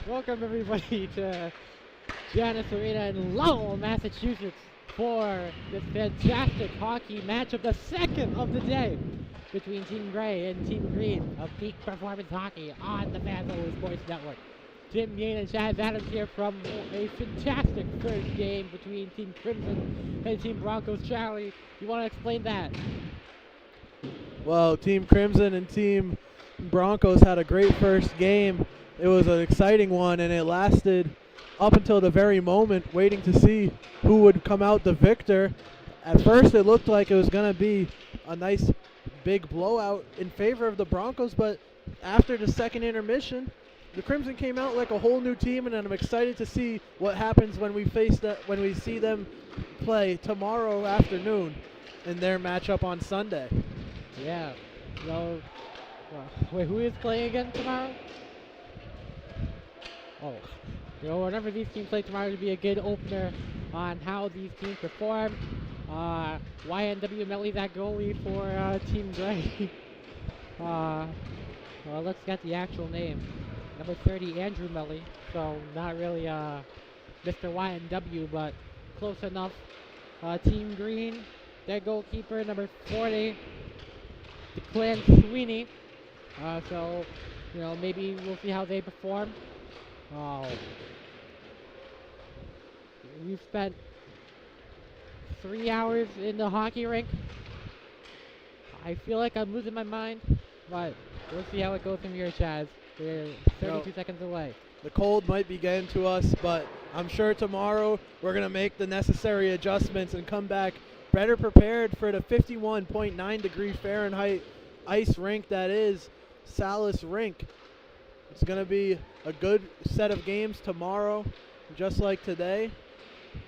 Welcome everybody to Janus Arena in Lowell, Massachusetts for this fantastic hockey matchup, the second of the day between Team Gray and Team Green of Peak Performance Hockey on the Fazzo Sports Network. Tim Yane and Chaz Adams here from a fantastic first game between Team Crimson and Team Broncos. Charlie, you want to explain that? Well, Team Crimson and Team Broncos had a great first game. It was an exciting one, and it lasted up until the very moment, waiting to see who would come out the victor. At first, it looked like it was going to be a nice big blowout in favor of the Broncos, but after the second intermission, the Crimson came out like a whole new team, and I'm excited to see what happens when we see them play tomorrow afternoon in their matchup on Sunday. Yeah. So, wait, who is playing again tomorrow? Oh, whenever these teams play tomorrow, it'll be a good opener on how these teams perform. YNW Melly, that goalie for Team Gray. Well, let's get the actual name. Number 30, Andrew Melly. So, not really Mr. YNW, but close enough. Team Green, their goalkeeper, number 40, Declan Sweeney. So, maybe we'll see how they perform. Oh. We've spent 3 hours in the hockey rink. I feel like I'm losing my mind, but we'll see how it goes from here, Chaz. We're 32 seconds away. The cold might be getting to us, but I'm sure tomorrow we're going to make the necessary adjustments and come back better prepared for the 51.9 degree Fahrenheit ice rink that is Salis Rink. It's going to be a good set of games tomorrow, just like today.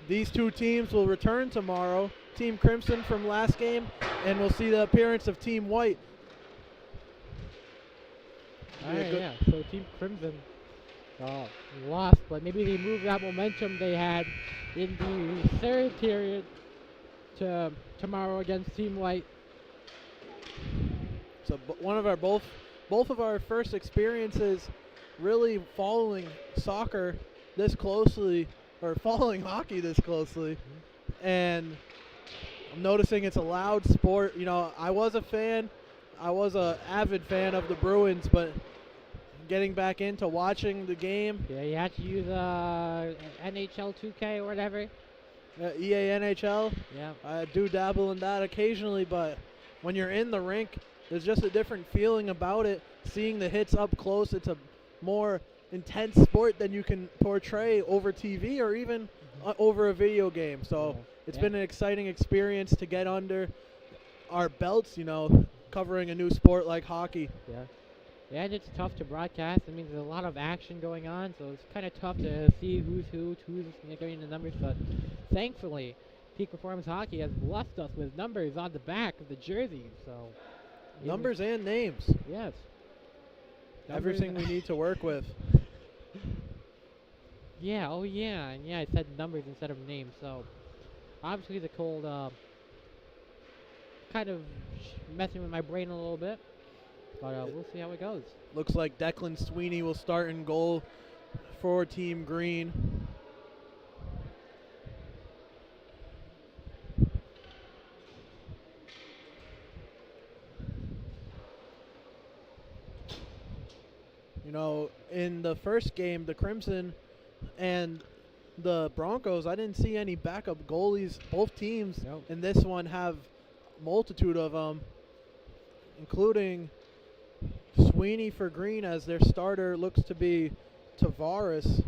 These two teams will return tomorrow. Team Crimson from last game, and we'll see the appearance of Team White. Alright, yeah. So Team Crimson lost, but maybe they moved that momentum they had in the third period to tomorrow against Team White. So one of our both of our first experiences really following soccer this closely, or following hockey this closely, and I'm noticing it's a loud sport. I was a fan. I was a avid fan of the Bruins, but getting back into watching the game. Yeah, you had to use NHL 2K or whatever. EA NHL. Yeah. I do dabble in that occasionally, but when you're in the rink, there's just a different feeling about it. Seeing the hits up close, it's a more intense sport than you can portray over TV or even over a video game. So it's been an exciting experience to get under our belts, covering a new sport like hockey. Yeah. Yeah, and it's tough to broadcast. I mean, there's a lot of action going on, so it's kind of tough to see who's getting the numbers. But thankfully, Peak Performance Hockey has blessed us with numbers on the back of the jerseys. So numbers and names. Yes. Everything we need to work with. Yeah. Oh, yeah. And yeah, I said numbers instead of names. So obviously the cold kind of messing with my brain a little bit. But we'll see how it goes. Looks like Declan Sweeney will start in goal for Team Green. In the first game, the Crimson and the Broncos, I didn't see any backup goalies. Both teams in this one have a multitude of them, including Sweeney for Green, as their starter looks to be Tavares.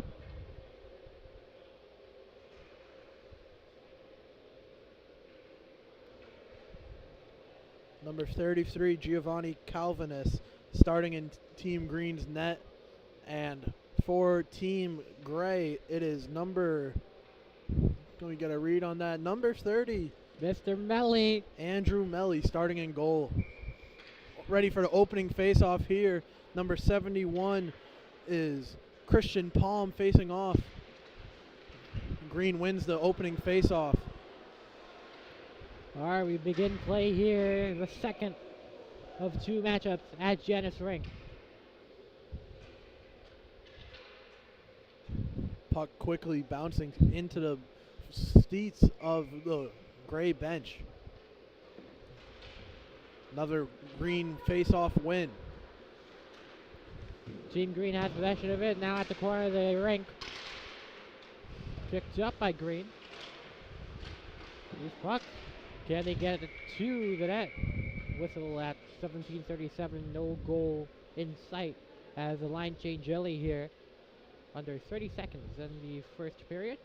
Number 33, Giovanni Calvinus, starting in Team Green's net. And for Team Gray, it is number, can we get a read on that? Number 30. Mr. Melly. Andrew Melly starting in goal. Ready for the opening face-off here. Number 71 is Christian Palm facing off. Green wins the opening face-off. All right, we begin play here, the second of two matchups at Janus Rink. puck quickly bouncing into the seats of the Gray bench. Another green face-off win. Team Green has possession of it now at the corner of the rink. Picked up by Green. Loose puck. Can they get it to the net? Whistle at 17:37. No goal in sight as the line change early here. Under 30 seconds in the first period.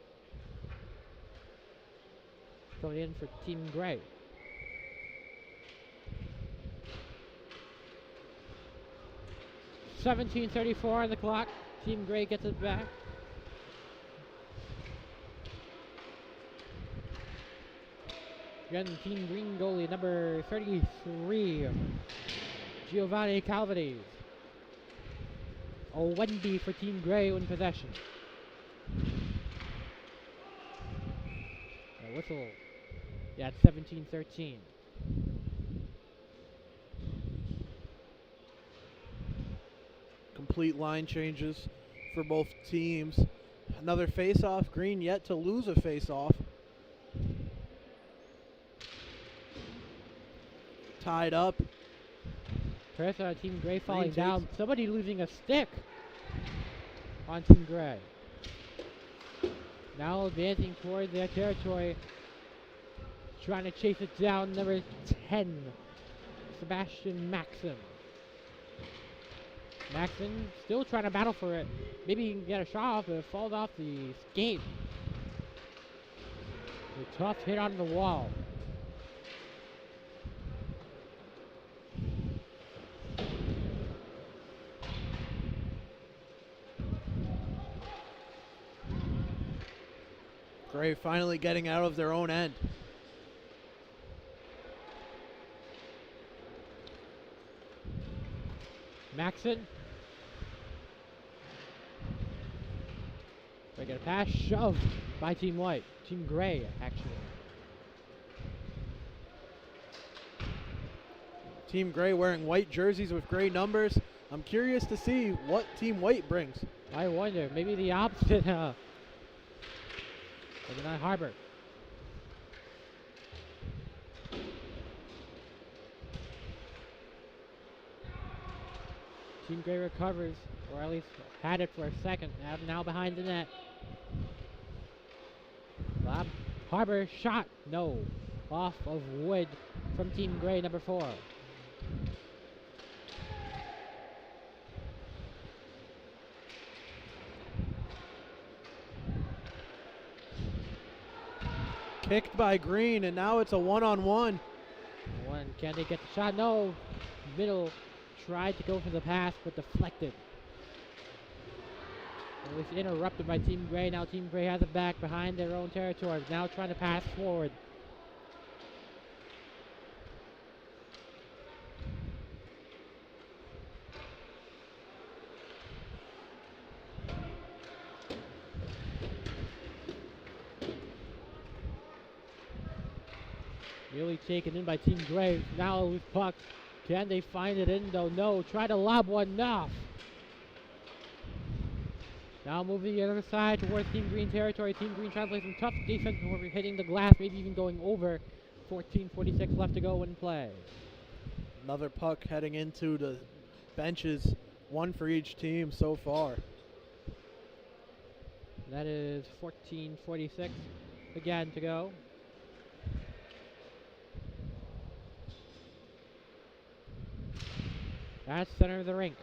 Coming in for Team Gray. $17:34 on the clock. Team Gray gets it back. Again, Team Green goalie number 33, Giovanni Calvates. A 1B for Team Gray in possession. A whistle. Yeah, it's 17:13. Complete line changes for both teams. Another face-off. Green yet to lose a face-off. Tied up. Person on Team Gray falling takes- down. Somebody losing a stick on Team Gray. Now advancing toward their territory. Trying to chase it down. Number 10, Sebastian Maxim. Maxim still trying to battle for it. Maybe he can get a shot off, but it falls off the skate. A tough hit on the wall. Gray finally getting out of their own end. Maxon. They get a pass shoved by Team White. Team Gray, actually. Team Gray wearing white jerseys with gray numbers. I'm curious to see what Team White brings. I wonder, maybe the opposite. Maybe not Harbor. Team Gray recovers, or at least had it for a second. Now behind the net. Bob Harbor shot. No. Off of Wood from Team Gray, number 4. Kicked by Green, and now it's a one-on-one. Can they get the shot? No. Middle tried to go for the pass, but deflected. It was interrupted by Team Gray. Now Team Gray has it back behind their own territory. Now trying to pass forward. Really taken in by Team Gray. Now a loose puck. Can they find it in though? No. Try to lob one off. Now moving the other side towards Team Green territory. Team Green trying to play some tough defense before hitting the glass, maybe even going over. 14:46 left to go in play. Another puck heading into the benches. One for each team so far. That is 14:46 again to go. That's center of the rink.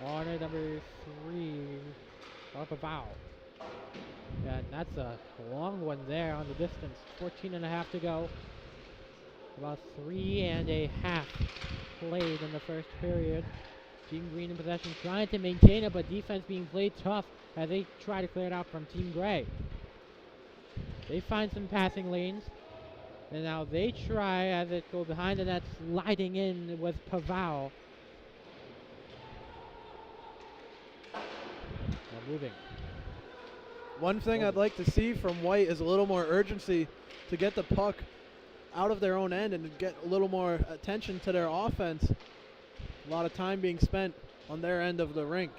Corner number 3, Pavao. And that's a long one there on the distance. 14.5 to go. About 3.5 played in the first period. Team Green in possession, trying to maintain it, but defense being played tough as they try to clear it out from Team Gray. They find some passing lanes, and now they try as it goes behind the net, sliding in with Pavao. Now moving. One thing I'd like to see from White is a little more urgency to get the puck out of their own end and get a little more attention to their offense. A lot of time being spent on their end of the rink.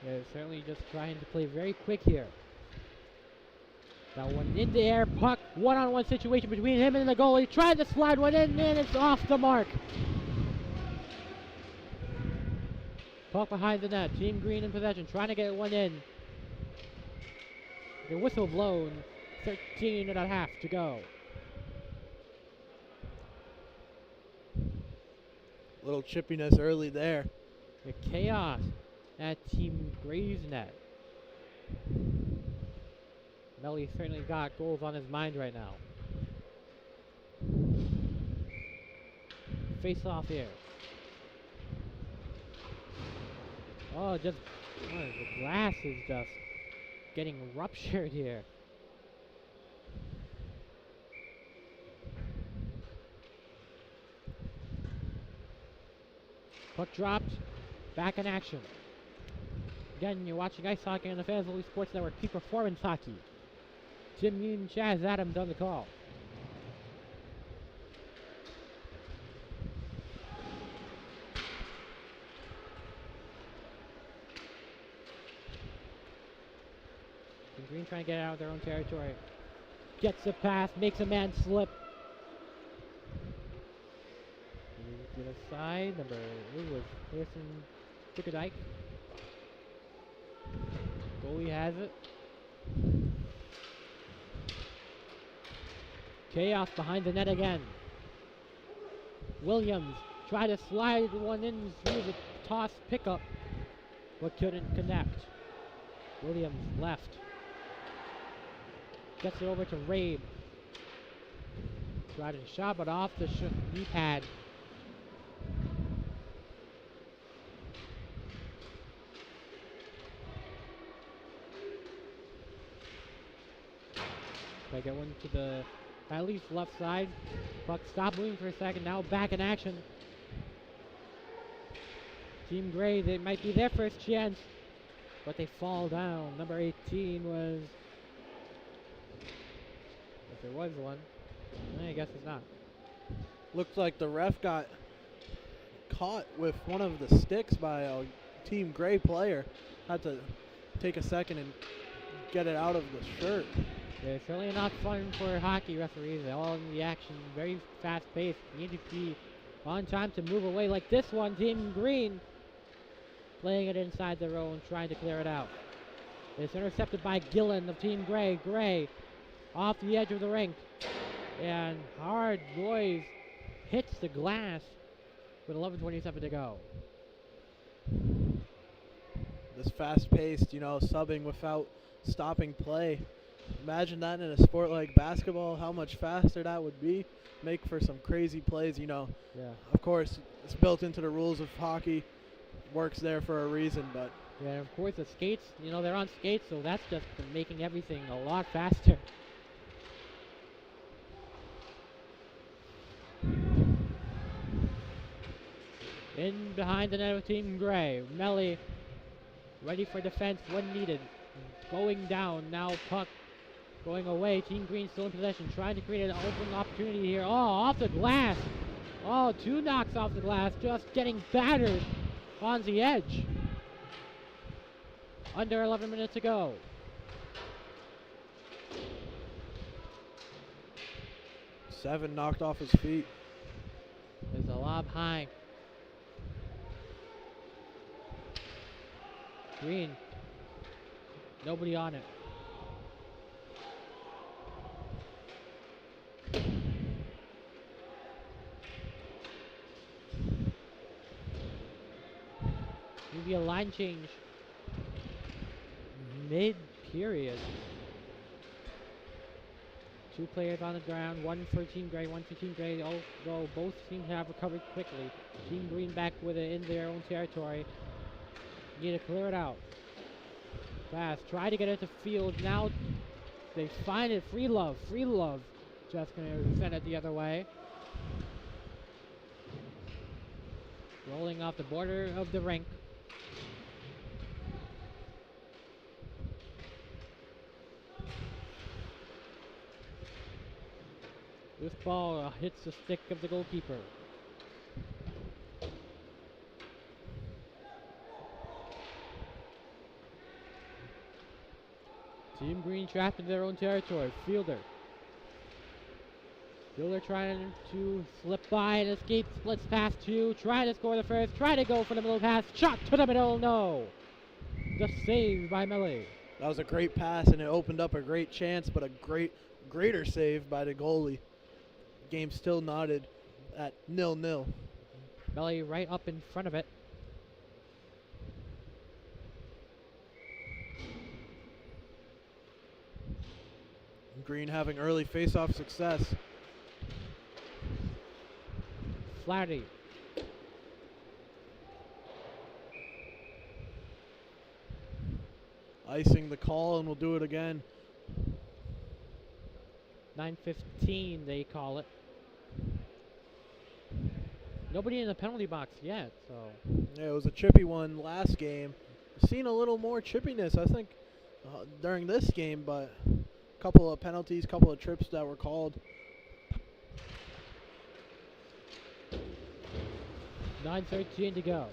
Yeah, certainly just trying to play very quick here. That one in the air, puck, one-on-one situation between him and the goalie. Tried to slide one in, and it's off the mark. Puck behind the net. Team Green in possession, trying to get one in. The whistle blown. 13 and a half to go. Little chippiness early there. The chaos at Team Gray's net. Melly certainly got goals on his mind right now. Face off here. Oh, the glass is just getting ruptured here. Puck dropped. Back in action. Again, you're watching Ice Hockey on the Fans Only Sports Network, Peak Performance Hockey. Jim Newton, Chaz Adams on the call. And Green trying to get out of their own territory. Gets a pass, makes a man slip. To the side, it was Harrison Bickerdike. Goalie has it. Chaos behind the net again. Williams tried to slide one in through the toss pickup, but couldn't connect. Williams left. Gets it over to Rabe. Tried a shot, but off the knee pad. I get one to the at least left side. Puck stopped moving for a second. Now back in action. Team Gray, they might be their first chance, but they fall down. Number 18 was, if there was one, I guess it's not. Looks like the ref got caught with one of the sticks by a Team Gray player. Had to take a second and get it out of the shirt. Yeah, it's really not fun for hockey referees. They're all in the action, very fast paced. You need to be on time to move away like this one. Team Green playing it inside their own, trying to clear it out. It's intercepted by Gillen of Team Gray. Gray off the edge of the rink. And hard noise hits the glass with 11:27 to go. This fast-paced, subbing without stopping play. Imagine that in a sport like basketball, how much faster that would be. Make for some crazy plays, Yeah. Of course, it's built into the rules of hockey. Works there for a reason, but... Yeah, and of course the skates, they're on skates, so that's just making everything a lot faster. In behind the net of Team Gray. Melly ready for defense when needed. Going down, now puck going away. Team Green still in possession, trying to create an open opportunity here. Oh, off the glass. Oh, two knocks off the glass, just getting battered on the edge. Under 11 minutes to go. Seven knocked off his feet. There's a lob high. Green. Nobody on it. Maybe a line change mid-period. Two players on the ground, one for Team Gray, one for Team Gray. Although both teams have recovered quickly. Team Green back with it in their own territory. Need to clear it out. Fast. Try to get it to field. Now they find it. Free love. Just going to send it the other way. Rolling off the border of the rink. ball hits the stick of the goalkeeper. Team Green trapped in their own territory. Fielder. Fielder trying to slip by and escape. Splits past two. Try to score the first. Try to go for the middle pass. Shot to the middle. No. Just saved by Melee. That was a great pass, and it opened up a great chance, but a greater save by the goalie. Game still knotted at 0-0. Melee right up in front of it. Green having early face-off success. Flaherty. Icing the call, and we'll do it again. 9:15 they call it. Nobody in the penalty box yet, so. Yeah, it was a chippy one last game. Seen a little more chippiness, I think, during this game, but a couple of penalties, couple of trips that were called. 9:13 to go.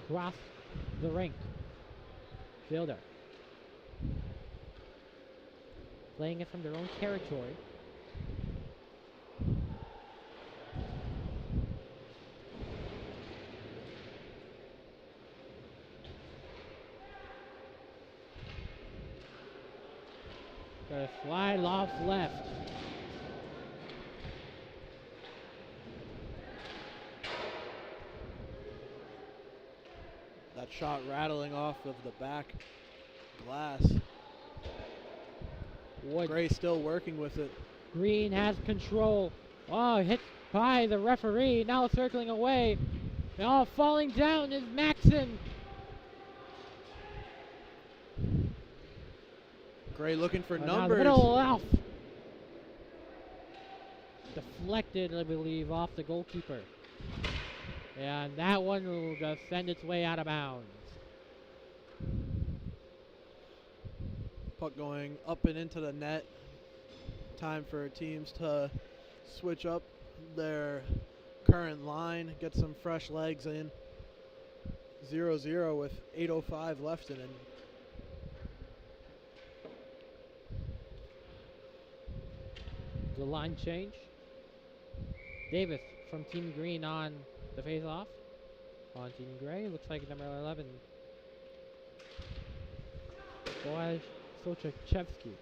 Cross the rink. Fielder. Playing it from their own territory. Got a slide off left. That shot rattling off of the back glass. Wood. Gray still working with it. Green has control. Oh, hit by the referee. Now circling away. Oh, falling down is Maxon. Gray looking for Now the numbers. middle off. Deflected, I believe, off the goalkeeper. And that one will just send its way out of bounds. Puck going up and into the net. Time for teams to switch up their current line, get some fresh legs in. 0-0 with 8:05 left in it. The line change. Davis from Team Green on the face-off. On Team Gray, looks like number 11. Boaz Sochachevsky.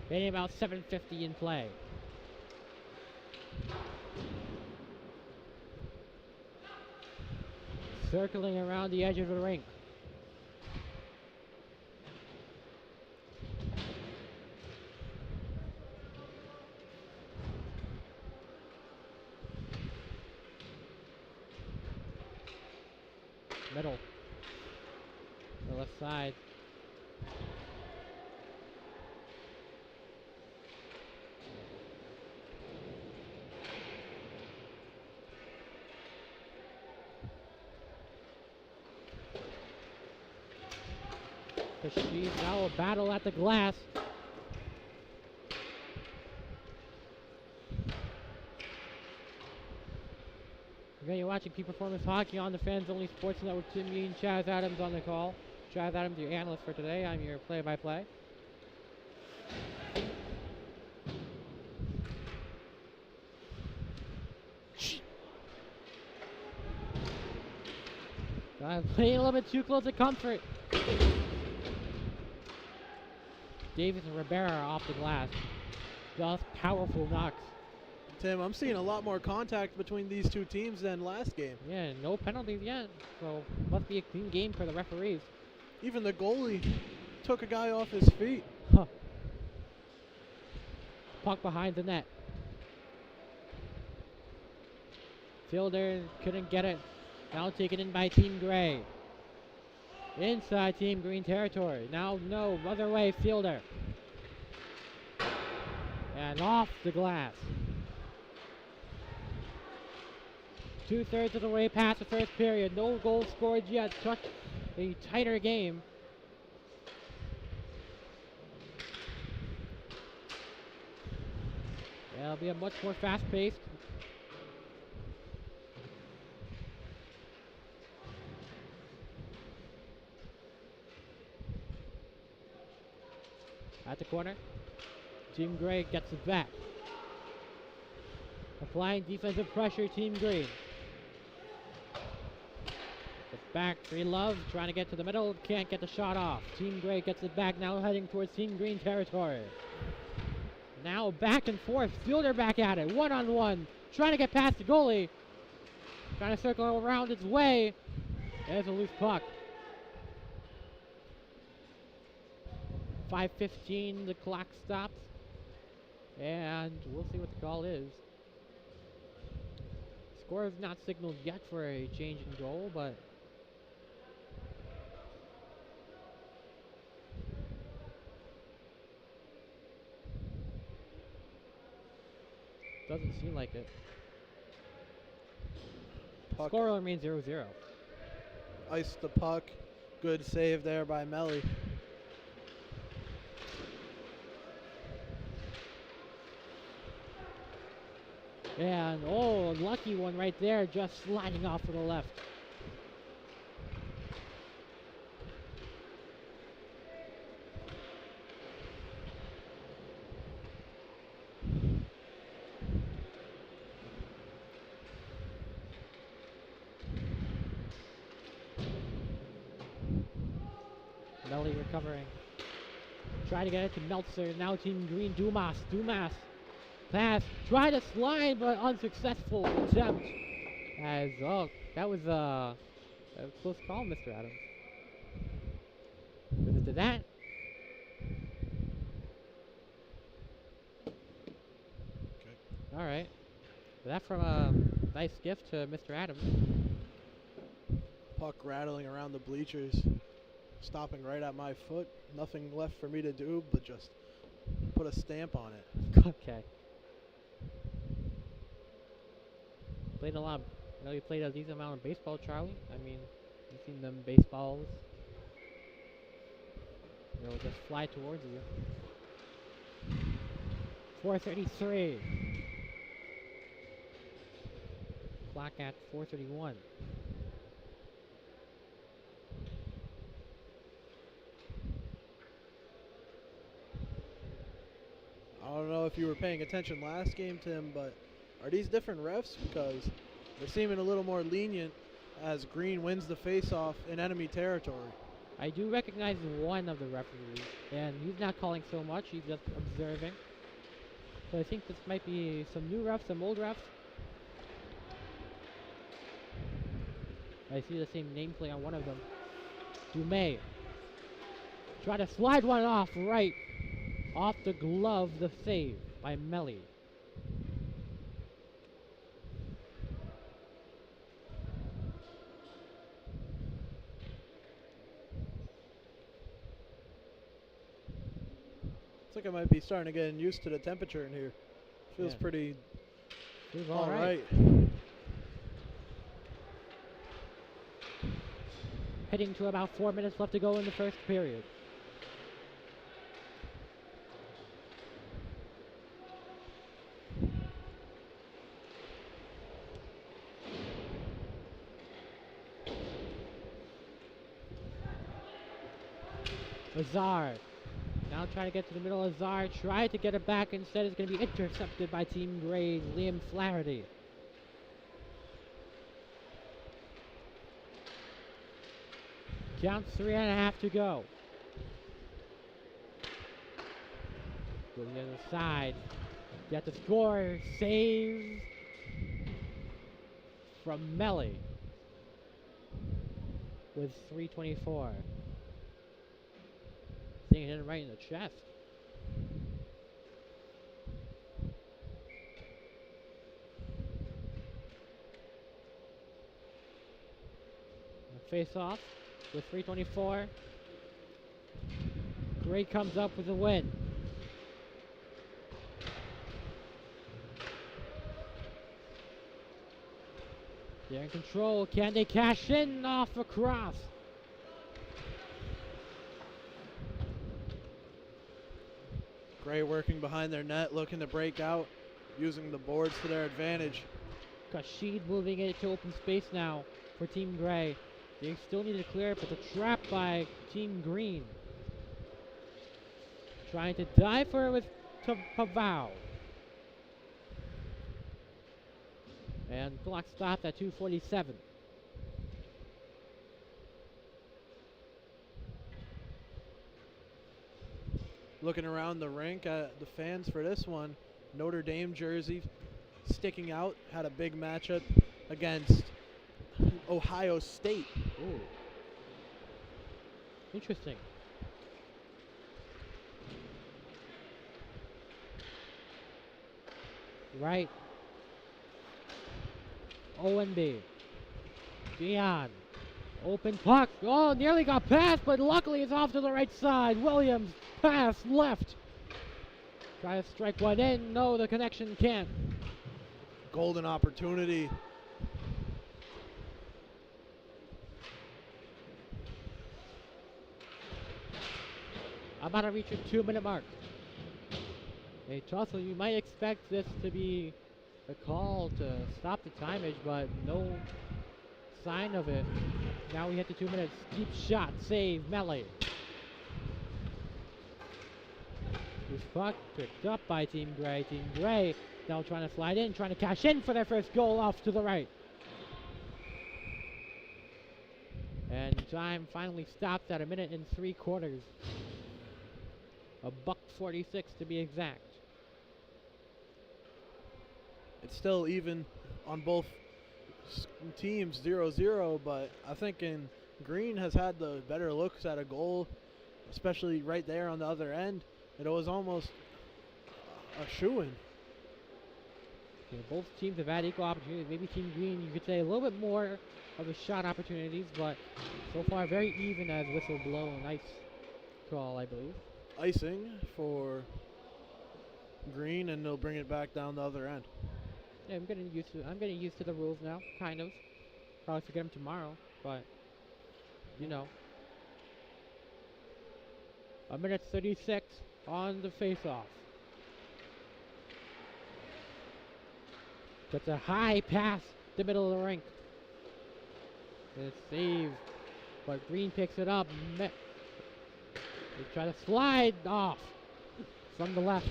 Getting about 7:50 in play. Circling around the edge of the rink. Middle. The left side. She's now a battle at the glass. Again, you're watching Peak Performance Hockey on the Fans Only Sports Network. Tim Mean, Chaz Adams on the call. Chaz Adams, your analyst for today. I'm your play-by-play. Playing a little bit too close to comfort. Davis and Rivera off the glass. Just powerful knocks. Tim, I'm seeing a lot more contact between these two teams than last game. Yeah, no penalties yet, so must be a clean game for the referees. Even the goalie took a guy off his feet. Huh. Puck behind the net. Fielder couldn't get it. Now taken in by Team Gray. Inside Team Green territory. Now no, other way, Fielder. And off the glass. 2/3 of the way past the first period. No goals scored yet. Such a tighter game. It'll be a much more fast-paced. At the corner, Team Gray gets it back. Applying defensive pressure, Team Green. It's back, Love trying to get to the middle, can't get the shot off. Team Gray gets it back, now heading towards Team Green territory. Now back and forth, Fielder back at it, one-on-one, trying to get past the goalie. Trying to circle around its way. There's a loose puck. 5:15, the clock stops. And we'll see what the call is. Score is not signaled yet for a change in goal, but doesn't seem like it. Puck Score remains 0-0. iced the puck. Good save there by Melly. And oh, lucky one right there, just sliding off to the left. Melly recovering. Try to get it to Meltzer. Now Team Green, Dumas. Pass. Try to slide, but unsuccessful attempt. As, oh, that was a close call, Mr. Adams. Was it to that? Okay. All right. That from a nice gift to Mr. Adams. Puck rattling around the bleachers, stopping right at my foot. Nothing left for me to do but just put a stamp on it. Okay. Played a lot. I know you played a decent amount of baseball, Charlie. I mean, you've seen them baseballs. They'll just fly towards you. 4:33. Clock at 4:31. I don't know if you were paying attention last game, Tim, but are these different refs? Because they're seeming a little more lenient as Green wins the face-off in enemy territory. I do recognize one of the referees, and he's not calling so much, he's just observing. So I think this might be some new refs, some old refs. I see the same nameplate on one of them. Dumais. Try to slide one off right. Off the glove, the save by Melly. Looks like I might be starting to get used to the temperature in here. Feels Yeah. pretty Feels all right. Heading to about 4 minutes left to go in the first period. Azar. Now trying to get to the middle. Azar tried to get it back. Instead, it's going to be intercepted by Team Gray's Liam Flaherty. Counts 3.5 to go. Going to the side. Get the score. Save from Melly with 3:24. Seeing it right in the chest. Face off with 3:24. Gray comes up with a win. They're in control. Can they cash in off a cross? Gray working behind their net, looking to break out, using the boards to their advantage. Kashid moving it to open space now for Team Gray. They still need to clear it, but the trap by Team Green. Trying to dive for it with Pavao. And clock stopped at 2:47. Looking around the rink at the fans for this one, Notre Dame jersey sticking out, had a big matchup against Ohio State. Ooh. Interesting. Right. ONB. Dion. Open puck. Oh, nearly got past, but luckily it's off to the right side. Williams pass left. Try to strike one in. No, the connection can't. Golden opportunity. About to reach a 2-minute mark. Hey, Tussle, you might expect this to be a call to stop the timage, but no sign of it. Now we hit the 2 minutes. Deep shot, save, melee. This puck picked up by Team Gray. Team Gray now trying to slide in, trying to cash in for their first goal off to the right. And time finally stopped at 1:03. $1:46 to be exact. It's still even on both teams, 0-0, but I think Green has had the better looks at a goal, especially right there on the other end. It was almost a shoo-in. Yeah, both teams have had equal opportunities. Maybe Team Green, you could say a little bit more of the shot opportunities, but so far very even as whistle blow. Nice call, I believe. Icing for Green, and they'll bring it back down the other end. Yeah, I'm getting used to the rules now, kind of. Probably forget them tomorrow, but you know. 1:36 on the face-off. That's a high pass the middle of the rink. It's saved, but Green picks it up. They try to slide off from the left.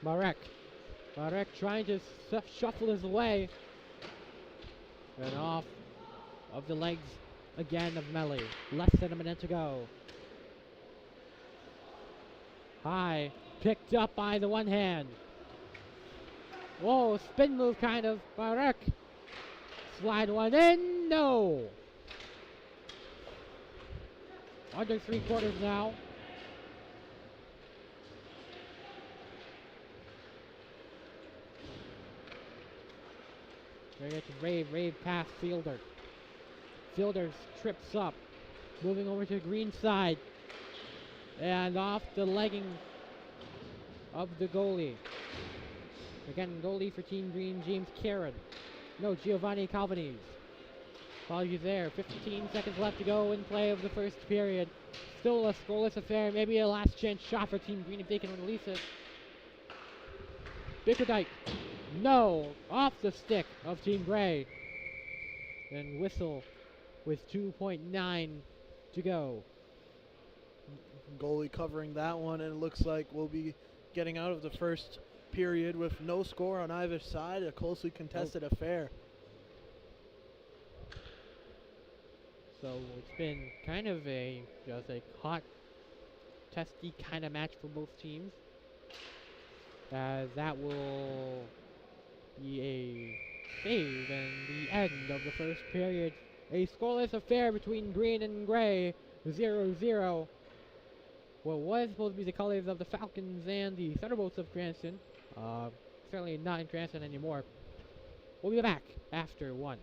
Marek trying to shuffle his way. And off of the legs again of Melly. Less than a minute to go. High. Picked up by the one hand. Whoa, spin move kind of. Marek. Slide one in. No. Under 3/4 now. They get to Rave past Fielder. Fielder trips up. Moving over to Green side. And off the legging of the goalie. Again, goalie for Team Green, James Karen. No, Giovanni Calvanese. Apologies there. 15 seconds left to go in play of the first period. Still a scoreless affair. Maybe a last chance shot for Team Green if they can release it. Bickerdike. No. Off the stick of Team Gray. And whistle with 2.9 to go. Goalie covering that one, and it looks like we'll be getting out of the first period with no score on either side. A closely contested affair. So it's been kind of just a hot, testy kind of match for both teams. As that will be a save and the end of the first period. A scoreless affair between Green and Gray, 0-0. What was supposed to be the colors of the Falcons and the Thunderbolts of Cranston. Certainly not in Cranston anymore. We'll be back after one.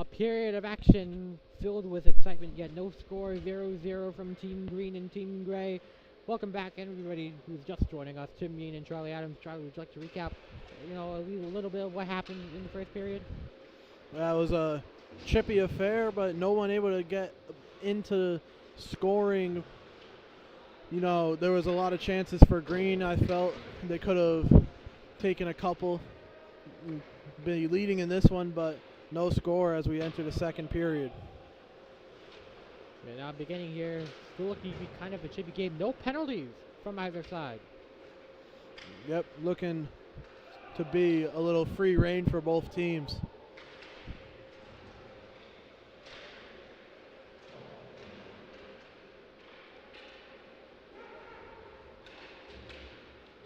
A period of action filled with excitement, yet no score. 0-0 from Team Green and Team Gray. Welcome back, everybody who's just joining us. Tim Mean and Charlie Adams. Charlie, would you like to recap, a little bit of what happened in the first period? That was a chippy affair, but no one able to get into scoring. There was a lot of chances for Green. I felt they could have taken a couple, be leading in this one, but no score as we enter the second period. Yeah, now beginning here, still looking to be kind of a chippy game. No penalties from either side. Yep, looking to be a little free reign for both teams.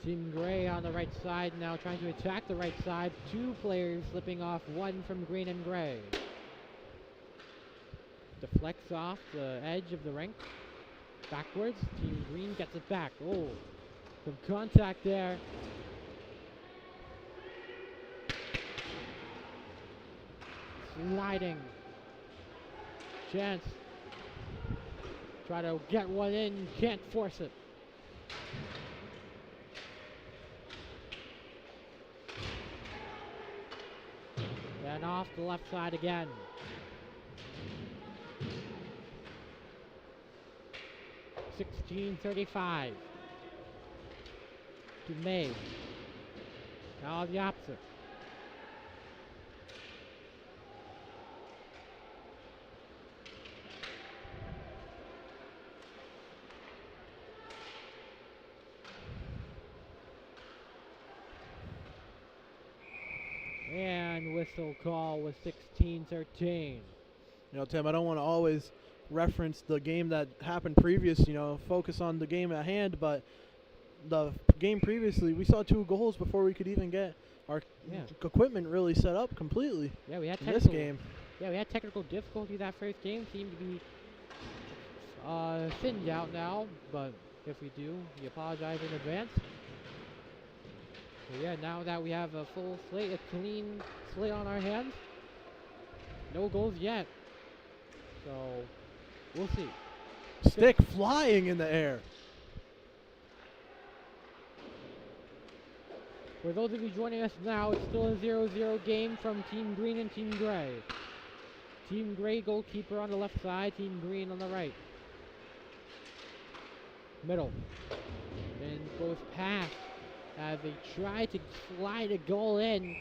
Team Gray on the right side now trying to attack the right side. Two players slipping off, one from Green and Gray. Deflects off the edge of the rink. Backwards. Team Green gets it back. Oh, some contact there. Sliding. Chance. Try to get one in. Can't force it. And off the left side again. $16.35 to May. Now the opposite. And whistle call with 16-13. Tim, I don't want to always reference the game that happened previous, focus on the game at hand, but the game previously, we saw 2 goals before we could even get our equipment really set up completely. Yeah, we had in this game. Yeah, we had technical difficulty that first game. Seemed to be thinned out now, but if we do, we apologize in advance. So yeah, now that we have a full slate, a clean slate on our hands, no goals yet. So we'll see. Stick flying in the air. For those of you joining us now, it's still a 0-0 game from Team Green and Team Gray. Team Gray goalkeeper on the left side, Team Green on the right. Middle. And goes past as they try to slide a goal in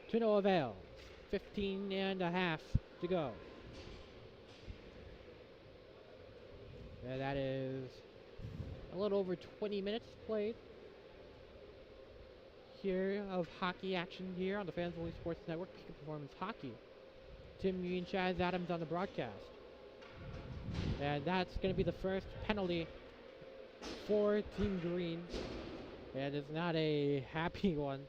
to no avail. 15 and a half to go. Yeah, that is a little over 20 minutes played here of hockey action here on the Fans Only Sports Network, Peak Performance Hockey. Tim Mean, Chaz Adams on the broadcast. And that's going to be the first penalty for Team Green. And it's not a happy one.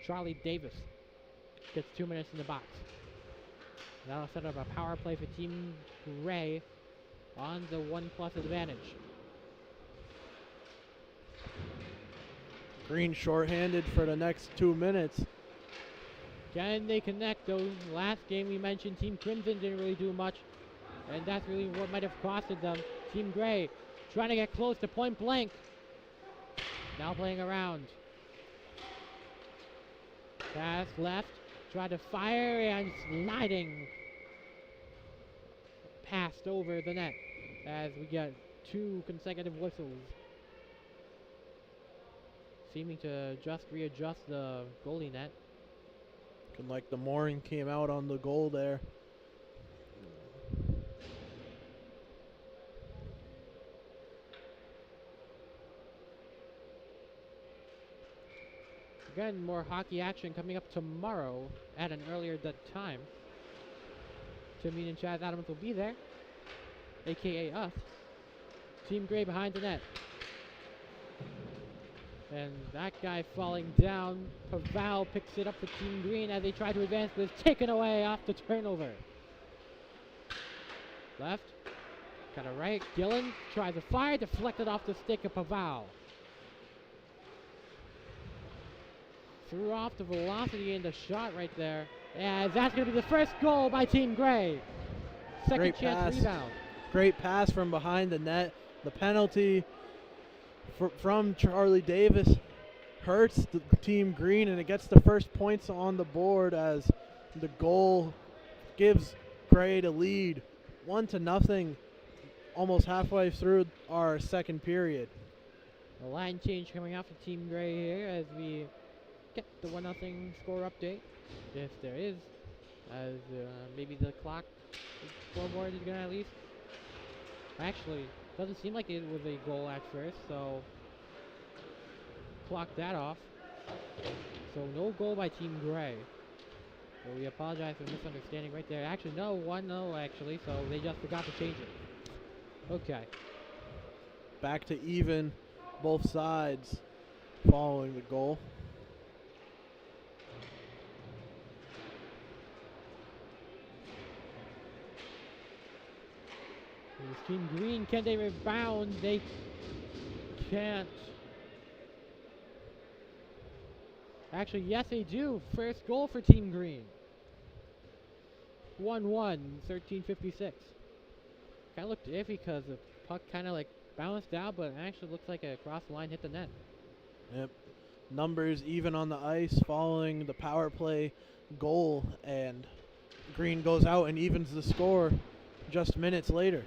Charlie Davis gets 2 minutes in the box. That'll set up a power play for Team Gray on the 1+ advantage. Green shorthanded for the next 2 minutes. Can they connect those? Last game we mentioned Team Crimson didn't really do much, and that's really what might have costed them. Team Gray trying to get close to point blank. Now playing around. Pass left. Try to fire and sliding. Passed over the net as we get 2 consecutive whistles. Seeming to just readjust the goalie net. Looking like the mooring came out on the goal there. Again, more hockey action coming up tomorrow at an earlier time. Tim Mean and Chaz Adams will be there, a.k.a. us. Team Gray behind the net. And that guy falling down. Paval picks it up for Team Green as they try to advance, but it's taken away off the turnover. Left. Kind of right. Gillen tries to fire, deflected off the stick of Paval. threw off the velocity in the shot right there. And that's going to be the first goal by Team Gray. Second Great chance pass. rebound. Great pass from behind the net. The penalty from Charlie Davis hurts the Team Green, and it gets the first points on the board as the goal gives Gray the lead 1-0 almost halfway through our second period. A line change coming out for Team Gray here as we get the 1-0 score update, if there is, as maybe the clock scoreboard is going to at least. Actually, doesn't seem like it was a goal at first, so clock that off. So no goal by Team Gray. So we apologize for misunderstanding right there. Actually, no, 1-0 actually, so they just forgot to change it. Okay. Back to even, both sides following the goal. Here's Team Green, can they rebound? They can't. Actually, yes they do. First goal for Team Green. 1-1, 13:56. Kind of looked iffy because the puck kind of like bounced out, but it actually looks like a cross line hit the net. Yep. Numbers even on the ice following the power play goal, and Green goes out and evens the score just minutes later.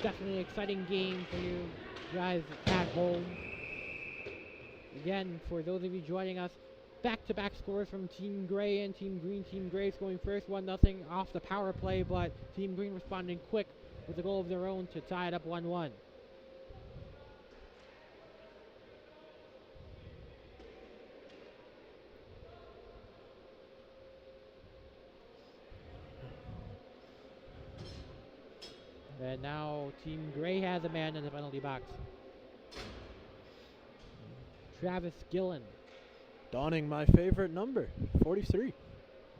Definitely an exciting game for you guys at home. Again, for those of you joining us, back-to-back scores from Team Gray and Team Green. Team Gray scoring first 1-0 off the power play, but Team Green responding quick with a goal of their own to tie it up 1-1. And now Team Gray has a man in the penalty box. Travis Gillen. Donning my favorite number, 43.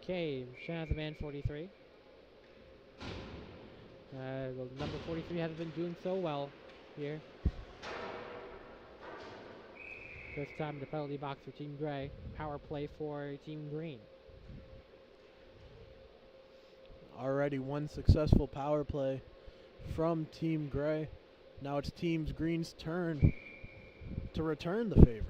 Okay, has a man 43. The number 43 hasn't been doing so well here. First time in the penalty box for Team Gray. Power play for Team Green. Already one successful power play from Team Gray. Now it's Team Green's turn to return the favor.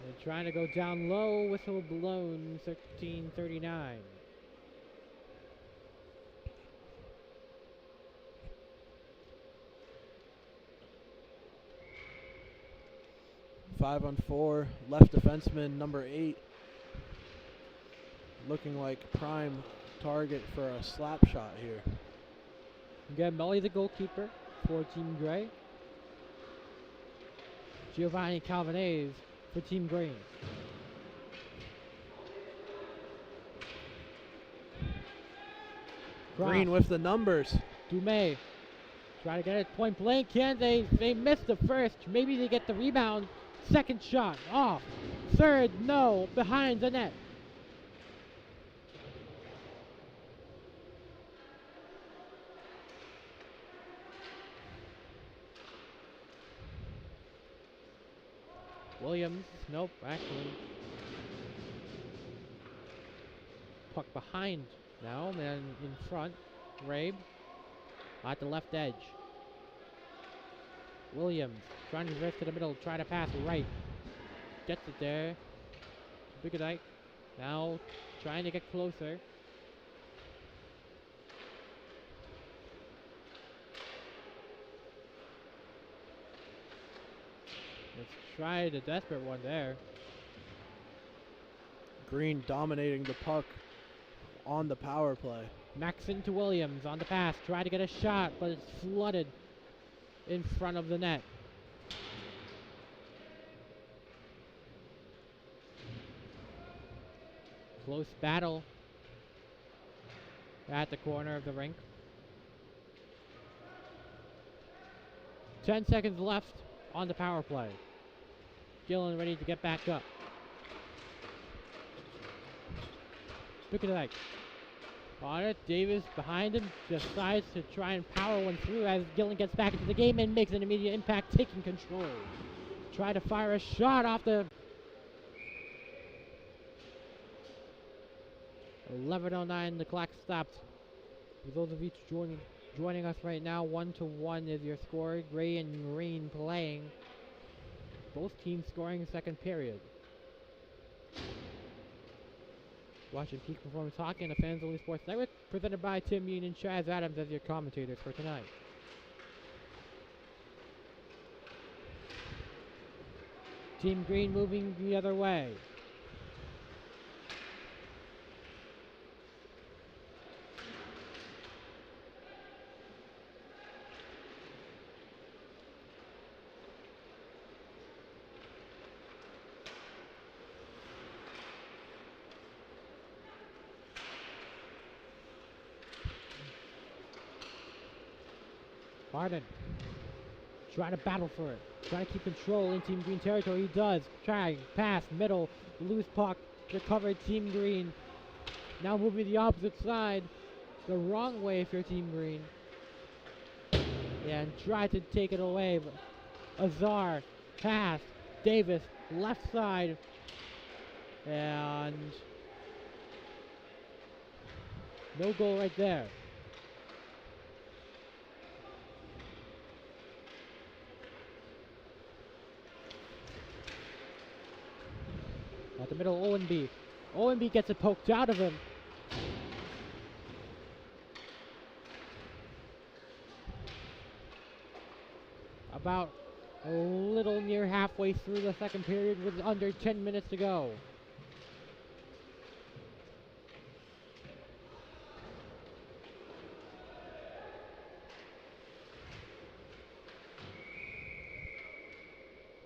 They're trying to go down low, whistle blown, 13:39. Five on four, left defenseman number 8, looking like prime target for a slap shot here. Again, Melly the goalkeeper for Team Gray. Giovanni Calvinese for Team Green. Green with the numbers. Dumais try to get it point blank. Can they? They missed the first. Maybe they get the rebound. Second shot off. Third, no. Behind the net. Williams, nope, actually. Puck behind now, man in front. Rabe at the left edge. Williams trying to reverse to the middle, try to pass right. Gets it there. Bigadike now trying to get closer. Let's try the desperate one there. Green dominating the puck on the power play. Maxon to Williams on the pass. Try to get a shot, but it's flooded in front of the net. Close battle at the corner of the rink. 10 seconds left on the power play. Gillen ready to get back up. Bigadike on it. Davis behind him decides to try and power one through as Gillen gets back into the game and makes an immediate impact, taking control. try to fire a shot off the 11:09. The clock stopped. For those of you joining us right now, 1-1 is your score. Gray and green playing. Both teams scoring second period. Watching Peak Performance Hockey on the Fans Only Sports Network, presented by Tim Mean and Chaz Adams as your commentators for tonight. Team Green moving the other way. Harden trying to battle for it, trying to keep control in Team Green territory. He does. Trying, pass, middle, loose puck, recovered Team Green. Now moving the opposite side, the wrong way if you're Team Green. And try to take it away, but Azar, pass, Davis, left side, and no goal right there. At the middle, Owenby. Owenby gets it poked out of him. About a little near halfway through the second period with under 10 minutes to go.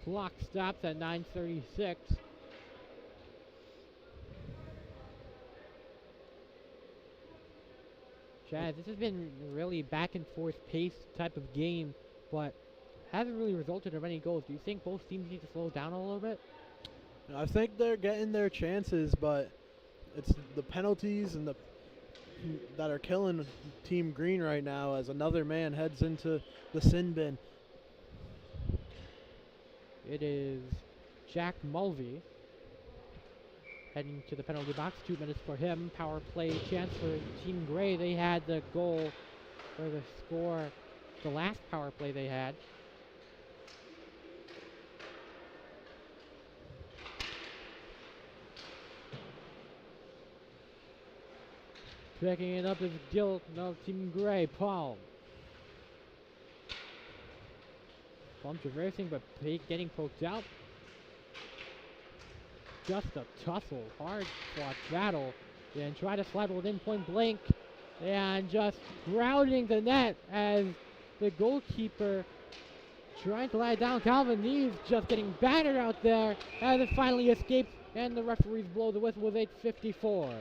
Clock stops at 9:36. Chad, this has been really back and forth paced type of game, but hasn't really resulted in any goals. Do you think both teams need to slow down a little bit? I think they're getting their chances, but it's the penalties and that are killing Team Green right now as another man heads into the sin bin. It is Jack Mulvey heading to the penalty box. 2 minutes for him. Power play chance for Team Gray. They had the goal or the score, the last power play they had. Picking it up is Team Gray, Palm. Palm traversing, but getting poked out. Just a tussle, hard fought battle, and try to slide within point blank, and just grounding the net as the goalkeeper trying to lie down. Calvin Neves just getting battered out there, as it finally escapes, and the referees blow the whistle with 8:54.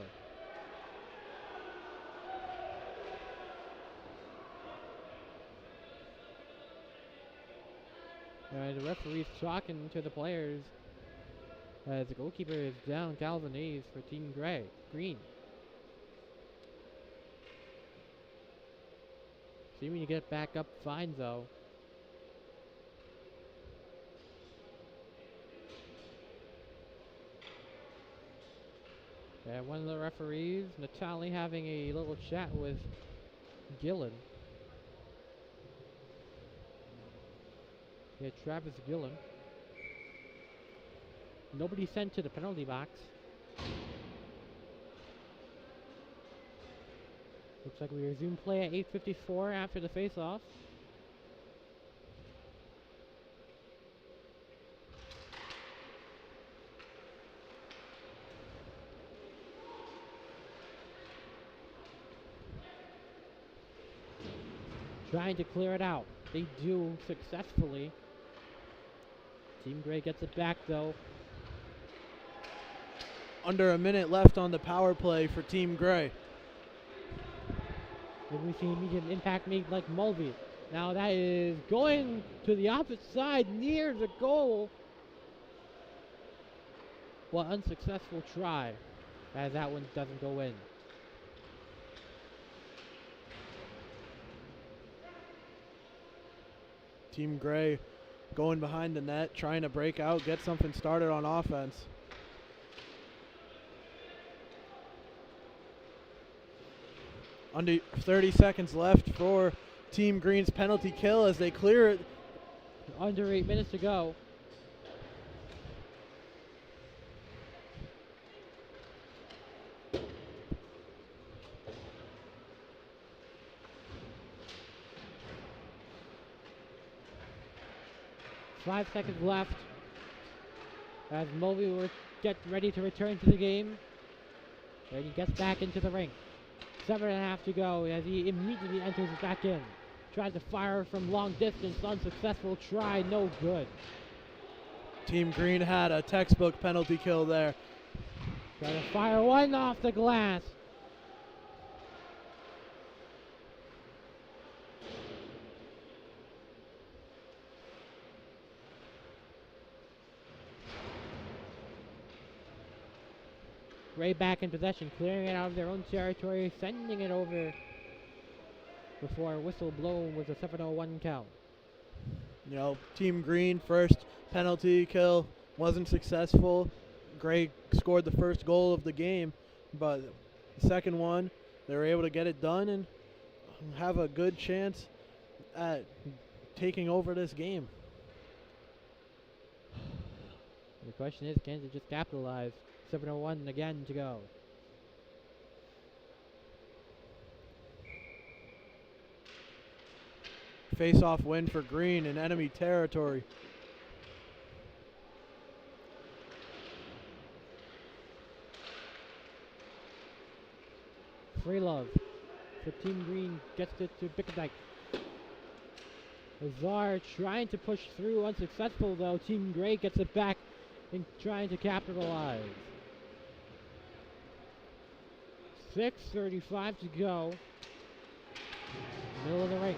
The referee's talking to the players as the goalkeeper is down. Calvin Neves for Team Green. Seeming to get back up fine though. And one of the referees, Natalie, having a little chat with Gillen. Yeah, Travis Gillen. Nobody sent to the penalty box. Looks like we resume play at 8:54 after the face-off. Trying to clear it out. They do successfully. Team Gray gets it back though. Under a minute left on the power play for Team Gray. Then we see immediate impact made like Mulvey. Now that is going to the opposite side near the goal. Well, unsuccessful try as that one doesn't go in. Team Gray going behind the net, trying to break out, get something started on offense. Under 30 seconds left for Team Green's penalty kill as they clear it. Under 8 minutes to go. Five seconds left as Mulvey will get ready to return to the game. And he gets back into the ring. 7.5 to go as he immediately enters back in. Tries to fire from long distance, unsuccessful try, no good. Team Green had a textbook penalty kill there. Trying to fire one off the glass. Gray back in possession, clearing it out of their own territory, sending it over before a whistle blown was a 7-0-1 count. You know, Team Green first penalty kill wasn't successful. Gray scored the first goal of the game, but the second one, they were able to get it done and have a good chance at taking over this game. The question is, can they just capitalize? 7:01 again to go. Face-off win for Green in enemy territory. Free love. So Team Green gets it to Bickerdike. Azar trying to push through, unsuccessful though. Team Gray gets it back and trying to capitalize. 6:35 to go. Middle of the ring.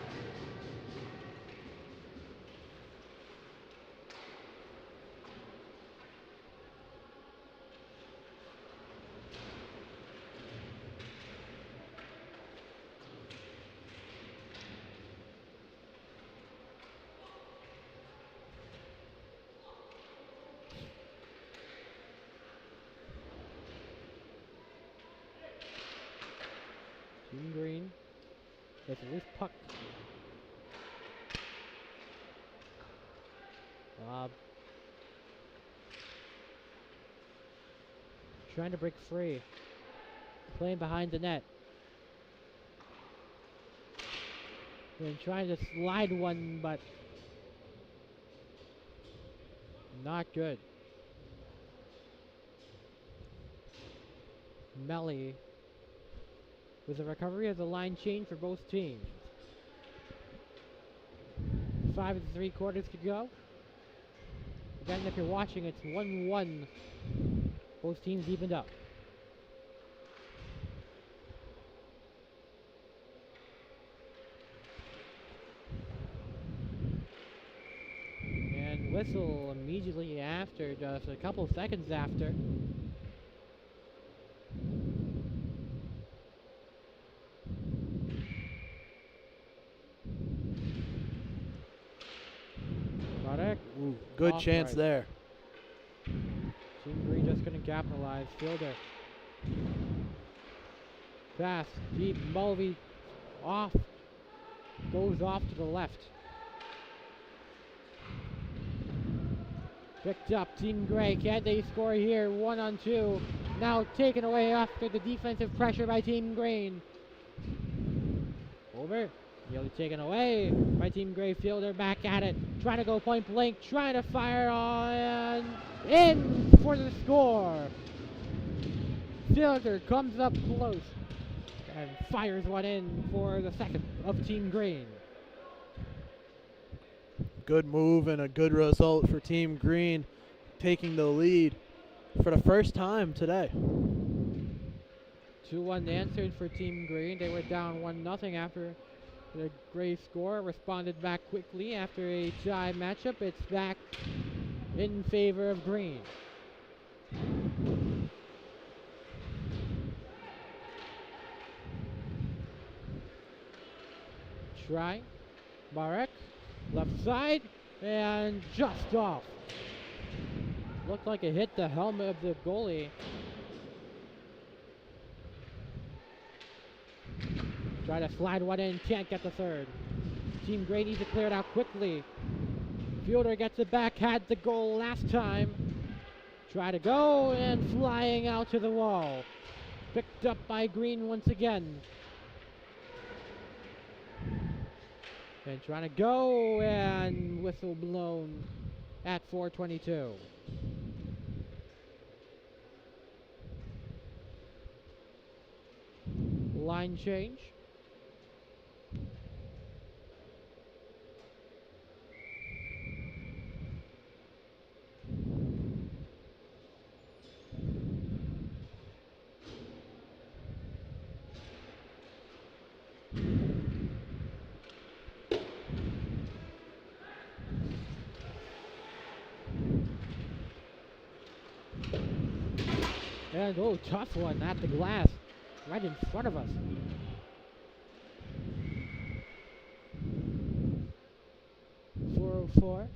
Team Green gets a loose puck. Trying to break free. Playing behind the net. And trying to slide one, but not good. Melly with a recovery of the line change for both teams. 5 3/4 to go. Again, if you're watching, it's 1-1. Both teams evened up. And whistle immediately after, just a couple seconds after. Ooh, good chance there. Team Green just couldn't capitalize. Fielder. Pass. Deep. Mulvey off. Goes off to the left. Picked up. Team Gray. Can they score here? 1-on-2. Now taken away after the defensive pressure by Team Green. Over. Nearly taken away by Team Gray. Fielder back at it. Trying to go point blank. Trying to fire on. In for the score. Fielder comes up close and fires one in for the second of Team Green. Good move and a good result for Team Green, taking the lead for the first time today. 2-1 answered for Team Green. They were down 1-0 after the Gray score. Responded back quickly after a tie matchup. It's back in favor of Green. Try. Marek, left side, and just off. Looked like it hit the helmet of the goalie. Try to slide one in, can't get the third. Team Gray needs to clear it out quickly. Fielder gets it back, had the goal last time. Try to go, and flying out to the wall. Picked up by Green once again. And trying to go, and whistle blown at 4:22. Line change. And oh, tough one at the glass, right in front of us. .404.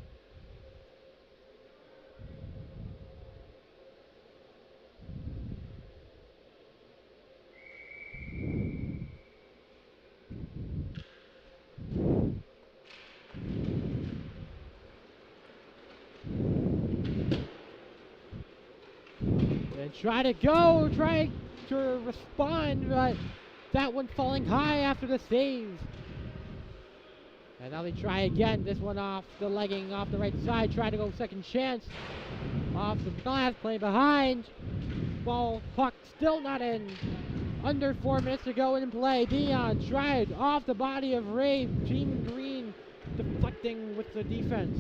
And try to respond, but that one falling high after the save. And now they try again, this one off the legging, off the right side, try to go second chance. Off the glass, play behind. Ball, puck still not in. Under 4 minutes to go in play. Dion tried off the body of Ray. Team Green deflecting with the defense.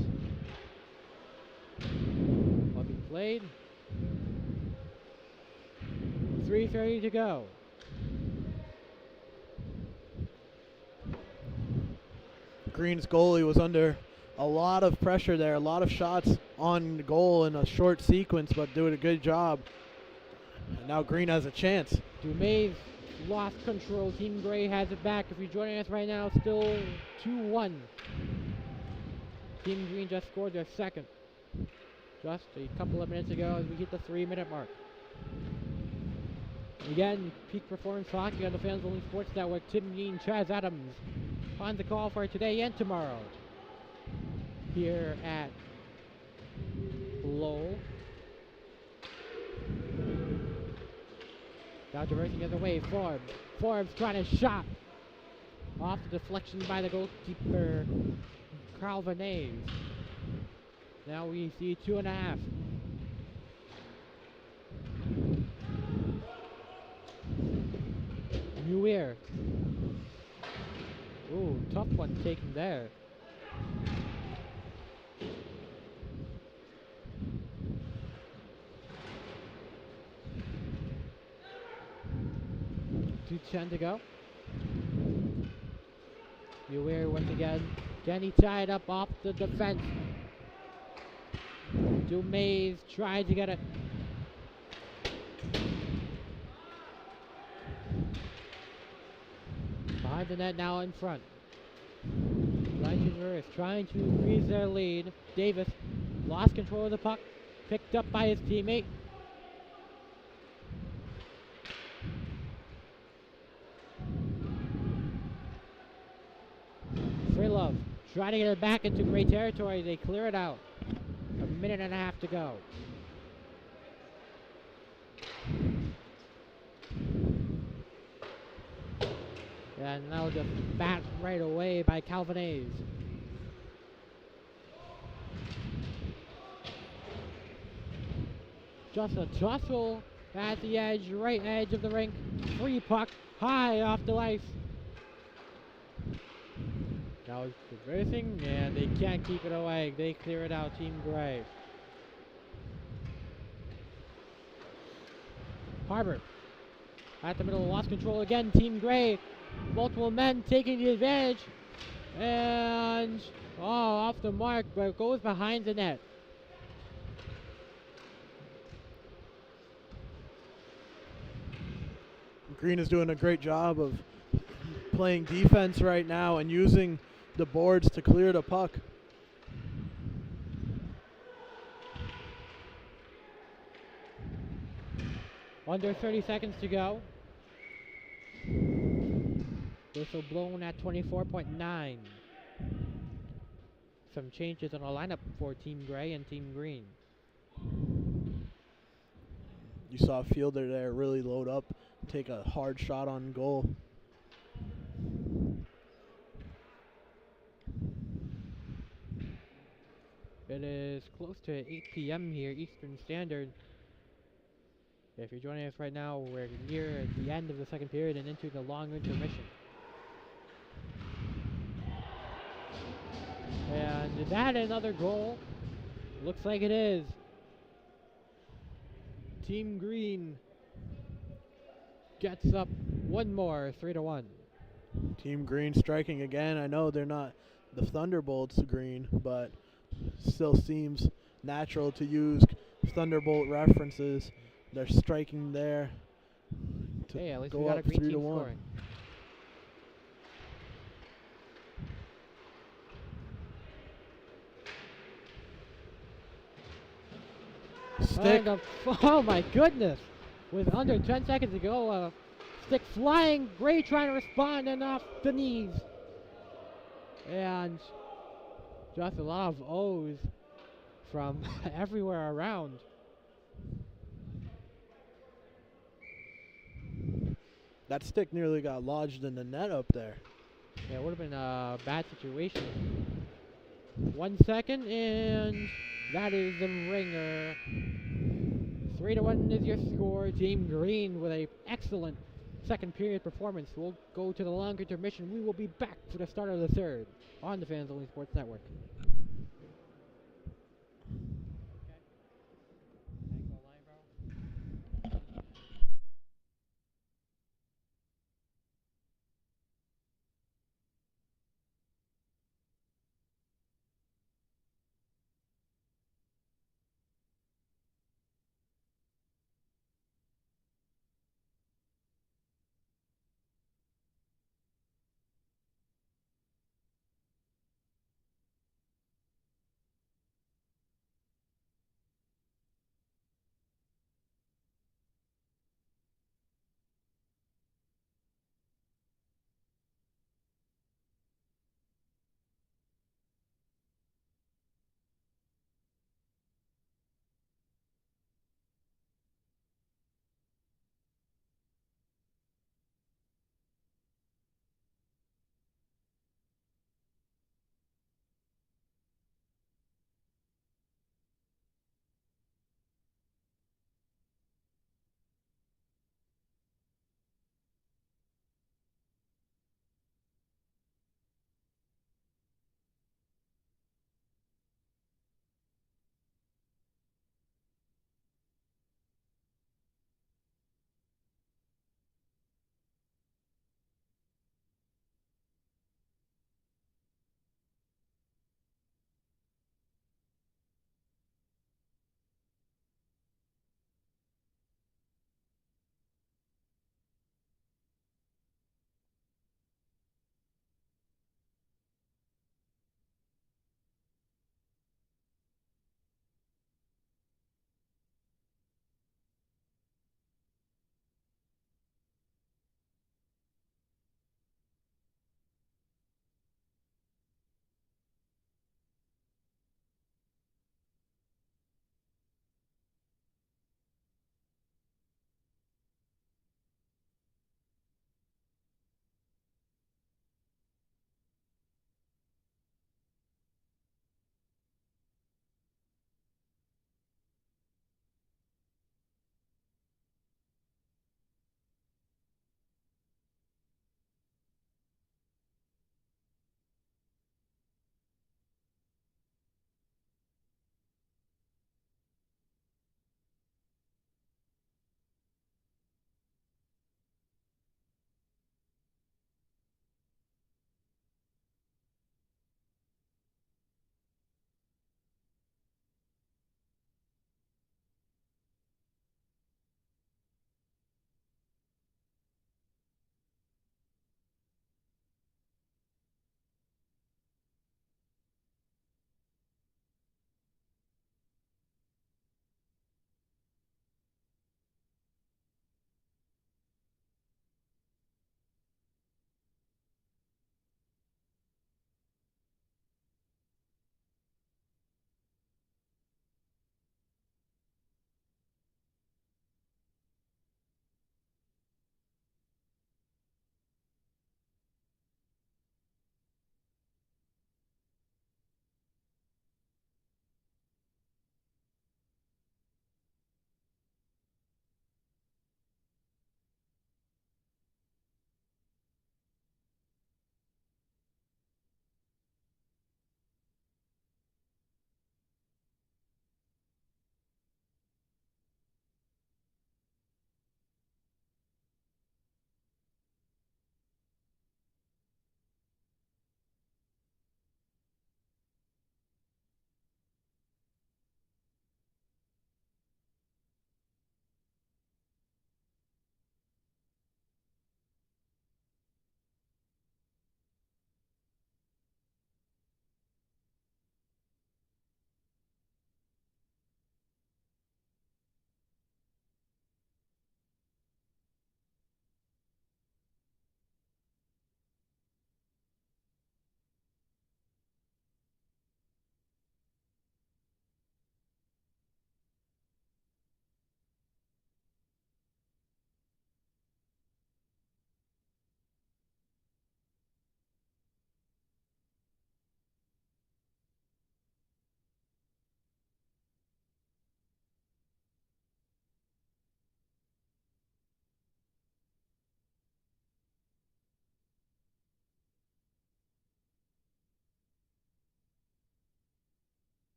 Ball being played. 3:30 to go. Green's goalie was under a lot of pressure there, a lot of shots on goal in a short sequence, but doing a good job. And now Green has a chance. Dumaze lost control. Team Gray has it back. If you're joining us right now, still 2-1. Team Green just scored their second. Just a couple of minutes ago as we hit the 3-minute mark. Again, Peak Performance Hockey on the Fans Only Sports Network. Tim Dean, Chaz Adams on the call for today and tomorrow. Here at Lowell. Now diverting the other way, Forbes. Forbes trying to shot. Off the deflection by the goalkeeper, Carl Vanez. Now we see 2.5. Muir. Ooh, tough one taken there. .210 to go. Muir once again. Kenny tied up off the defense. Dumaze tried to get it. Behind the net now in front. Rangers trying to increase their lead. Davis lost control of the puck. Picked up by his teammate. Freelove trying to get it back into Gray territory. They clear it out. 1.5 minutes to go. And now just bat right away by Calvinese. Just a tussle at the edge, right edge of the rink. Free puck, high off the ice. Now it's reversing, and they can't keep it away. They clear it out, Team Gray. Harbor at the middle, lost control again, Team Gray. Multiple men taking the advantage. And, off the mark, but goes behind the net. Green is doing a great job of playing defense right now and using the boards to clear the puck. Under 30 seconds to go. Whistle blown at 24.9. Some changes on the lineup for Team Gray and Team Green. You saw a fielder there really load up, take a hard shot on goal. It is close to 8 p.m. here, Eastern Standard. If you're joining us right now, we're near the end of the second period and into the long intermission. And is that another goal? Looks like it is. Team Green gets up one more, 3-1. Team Green striking again. I know they're not the Thunderbolts green, but still seems natural to use Thunderbolt references. They're striking there to Hey, at least we go got a up green 3-1. team scoring. Stick. And oh my goodness! With under 10 seconds to go, stick flying. Gray trying to respond and off the knees. And just a lot of O's from everywhere around. That stick nearly got lodged in the net up there. Yeah, it would have been a bad situation. 1 second, and that is the ringer. 3-1 is your score. Team Green with a excellent second period performance. We'll go to the long intermission. We will be back for the start of the third on the Fans Only Sports Network.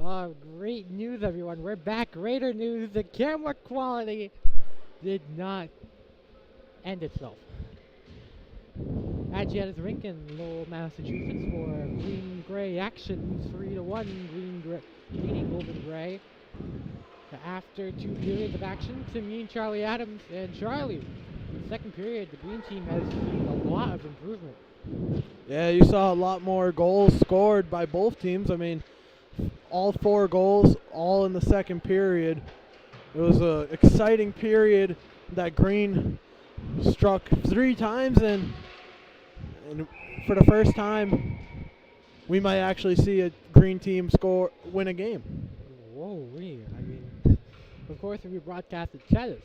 Oh, great news, everyone. We're back. Greater news. The camera quality did not end itself. At Janice Rink in Lowell, Massachusetts for Green Gray action. 3-1 Green Gray leading Golden Gray. After 2 periods of action, Timmy, Charlie Adams, and Charlie. In the second period, the green team has seen a lot of improvement. Yeah, you saw a lot more goals scored by both teams. I mean, all 4 goals, all in the second period. It was an exciting period that Green struck 3 times, and for the first time, we might actually see a Green team win a game. Whoa, I mean, of course, if we broadcasted tennis,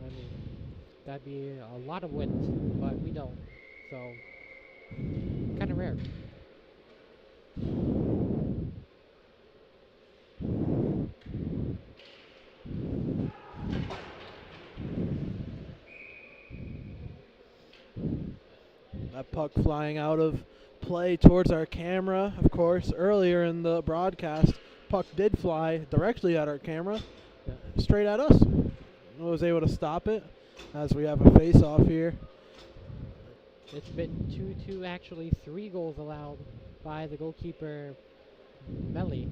I mean, that'd be a lot of wins, but we don't. So, kind of rare. That puck flying out of play towards our camera. Of course, earlier in the broadcast, puck did fly directly at our camera, straight at us. I was able to stop it as we have a face-off here. It's been 2-2, actually 3 goals allowed by the goalkeeper, Melly.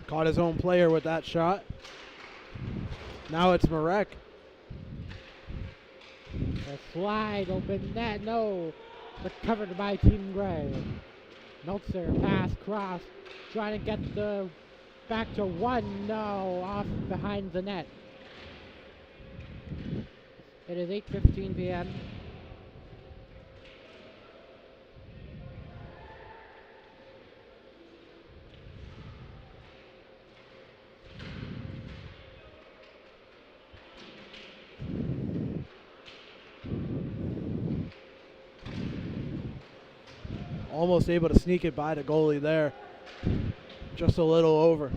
Caught his own player with that shot. Now it's Marek. A slide open net, no. Recovered by Team Gray. Meltzer, pass, cross, trying to get the back to 1, no, off behind the net. It is 8:15 p.m. Almost able to sneak it by the goalie there. Just a little over.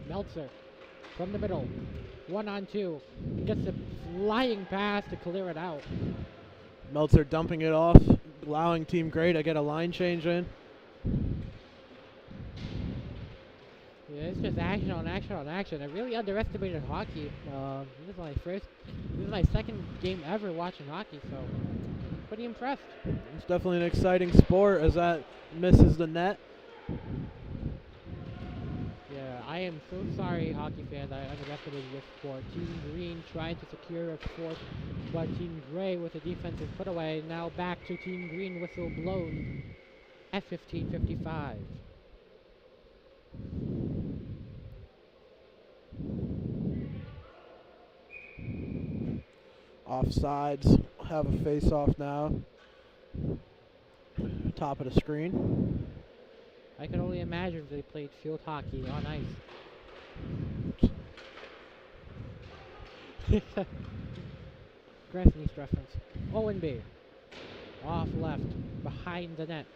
Meltzer from the middle. 1-on-2. Gets a flying pass to clear it out. Meltzer dumping it off, allowing Team Gray to get a line change in. Yeah, it's just action on action on action. I really underestimated hockey. This is my second game ever watching hockey, so pretty impressed. It's definitely an exciting sport as that misses the net. Yeah, I am so sorry, hockey fans. I underestimated this sport. Team Green trying to secure a fourth, but Team Gray with a defensive putaway. Now back to Team Green, whistle blown at 15:55. Offsides have a face-off now. Top of the screen. I can only imagine if they played field hockey on ice. Grass East reference. Owen B. Off left, behind the net.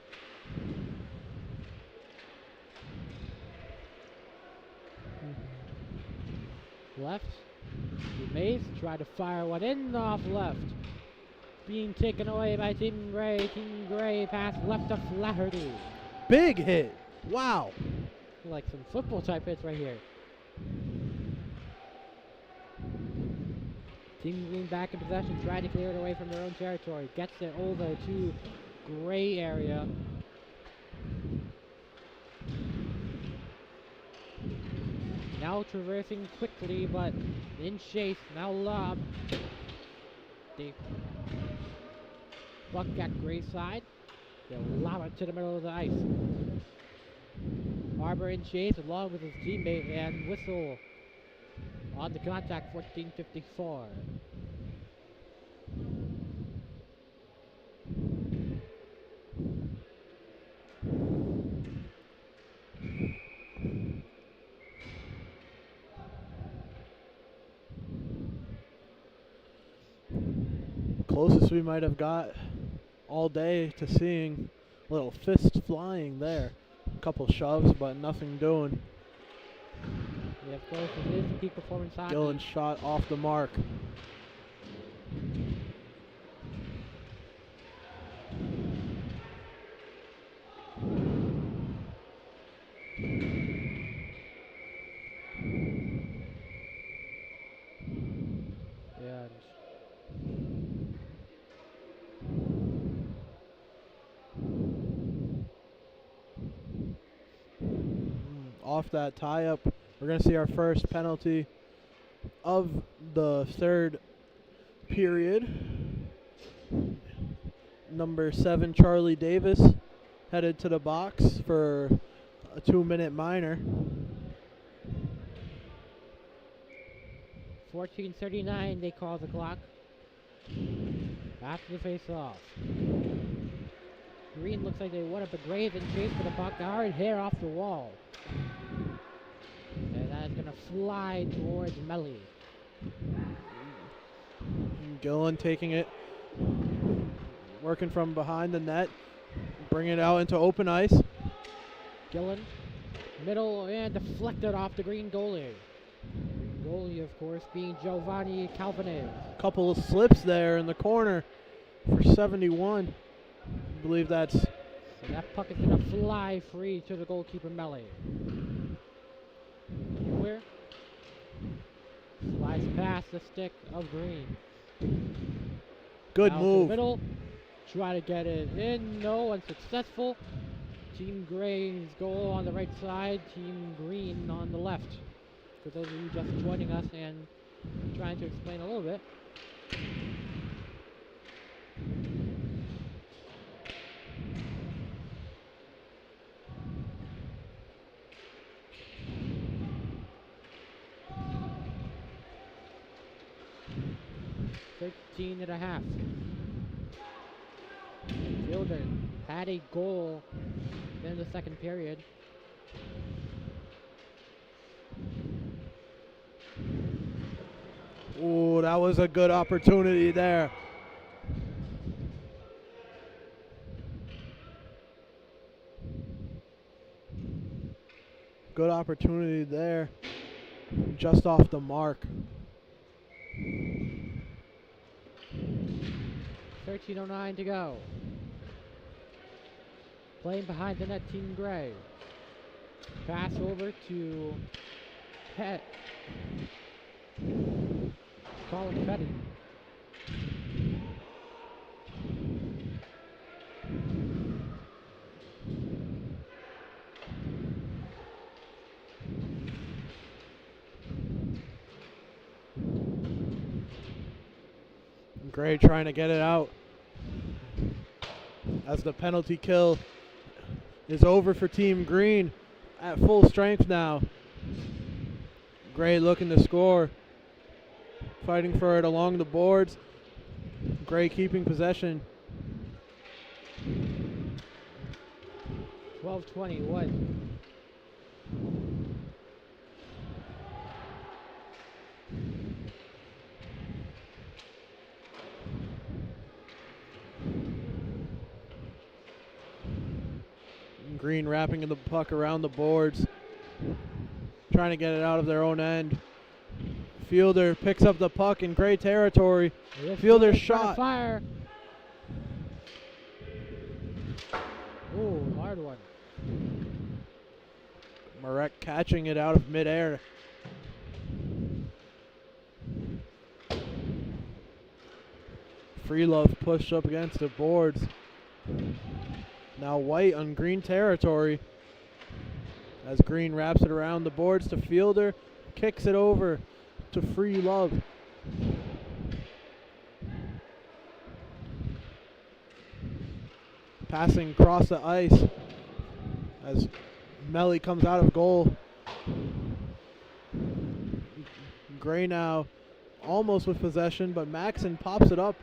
Left. Mays try to fire one in off left. Being taken away by Team Gray. Team Gray pass left to Flaherty. Big hit. Wow. Like some football type hits right here. Team Green back in possession, trying to clear it away from their own territory. Gets it over to Gray area. Now traversing quickly, but in chase. Now lob. Deep. Buck at Gray's side. They'll lob it to the middle of the ice. Barber in chase along with his teammate, and whistle on the contact. 14:54. Closest we might have got all day to seeing a little fist flying there. A couple shoves, but nothing doing. of course, it is peak performance hockey. Gillen's shot off the mark. Off that tie-up, we're going to see our first penalty of the third period. Number 7, Charlie Davis, headed to the box for a 2-minute minor. 14:39, they call the clock. After the face-off. Green looks like they went up a grave and chase for the puck. Hard hit off the wall. And that's going to fly towards Melly. Gillen taking it, working from behind the net, bringing it out into open ice. Gillen, middle, and deflected off the Green goalie. Goalie, of course, being Giovanni Calvinez. Couple of slips there in the corner for 71. I believe that's... So that puck is going to fly free to the goalkeeper, Melly. Where? Slides past the stick of Green. Good Out move. To the middle. Try to get it in. No, unsuccessful. Team Gray's goal on the right side. Team Green on the left. For those of you just joining us and trying to explain a little bit. And a half. Fielder had a goal in the second period. Ooh, that was a good opportunity there. Good opportunity there. Just off the mark. 13:09 to go. Playing behind the net, Team Gray. Pass over to Pet. Colin Petty. Gray trying to get it out as the penalty kill is over for Team Green at full strength now. Gray looking to score, fighting for it along the boards. Gray keeping possession. 12:21. Green wrapping the puck around the boards, trying to get it out of their own end. Fielder picks up the puck in Gray territory. Fielder's shot. Fire. Ooh, hard one. Marek catching it out of midair. Freelove pushed up against the boards. Now White on Green territory as Green wraps it around the boards to Fielder, kicks it over to Freelove. Passing across the ice as Melly comes out of goal. Gray now almost with possession, but Maxson pops it up.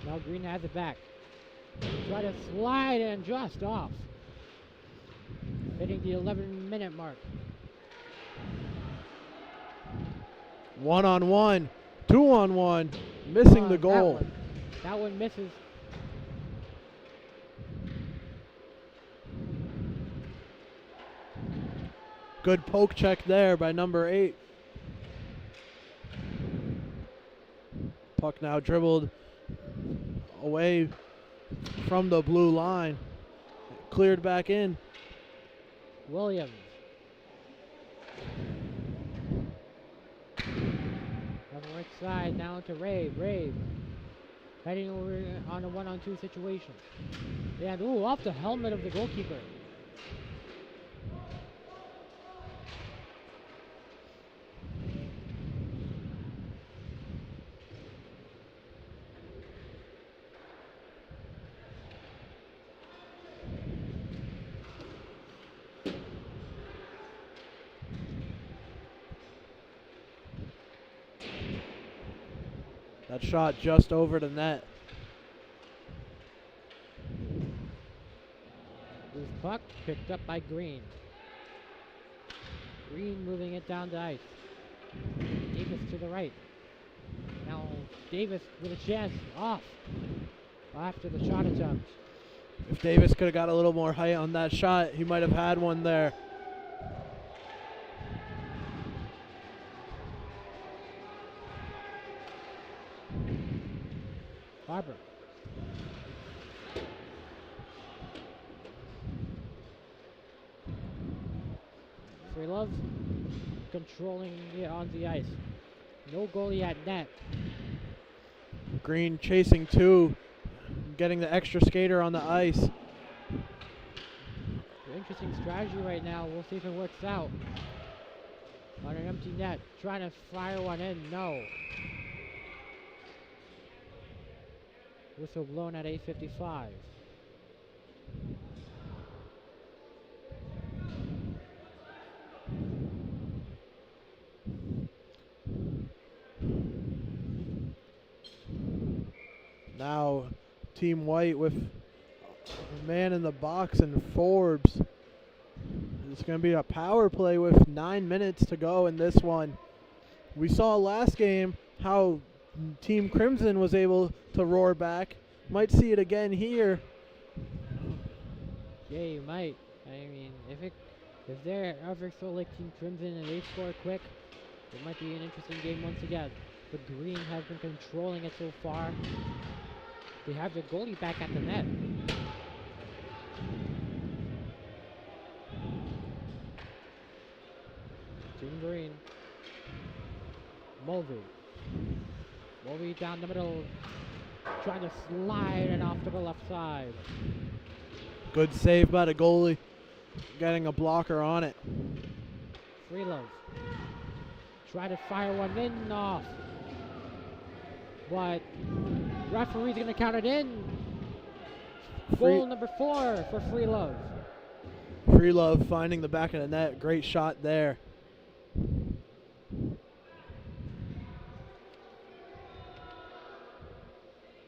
Now Green has it back. Try to slide and just off. Hitting the 11-minute mark. 1-on-1, 2-on-1, missing the goal. That one misses. Good poke check there by number 8. Puck now dribbled away from the blue line. Cleared back in. Williams. On the right side, now to Rave. Rave heading over on a 1-on-2 situation. And ooh, off the helmet of the goalkeeper. That shot just over the net. Loose puck picked up by Green. Green moving it down the ice. Davis to the right. Now Davis with a chance off after the shot attempt. If Davis could have got a little more height on that shot, he might have had one there. Barber. Freelove controlling it on the ice. No goalie at net. Green chasing 2, getting the extra skater on the ice. Interesting strategy right now. We'll see if it works out. On an empty net, trying to fire one in. No. Whistle blown at 8:55. Now Team White with a man in the box and Forbes. It's going to be a power play with 9 minutes to go in this one. We saw last game how Team Crimson was able to roar back. Might see it again here. Yeah, you might. I mean, if they're ever so like Team Crimson and they score quick, it might be an interesting game once again. But Green has been controlling it so far. They have their goalie back at the net. Team Green. Mulvey. Mulvey down the middle. Trying to slide it off to the left side. Good save by the goalie. Getting a blocker on it. Freelove. Try to fire one in off. But referee's going to count it in. Goal number 4 for Freelove. Freelove finding the back of the net. Great shot there.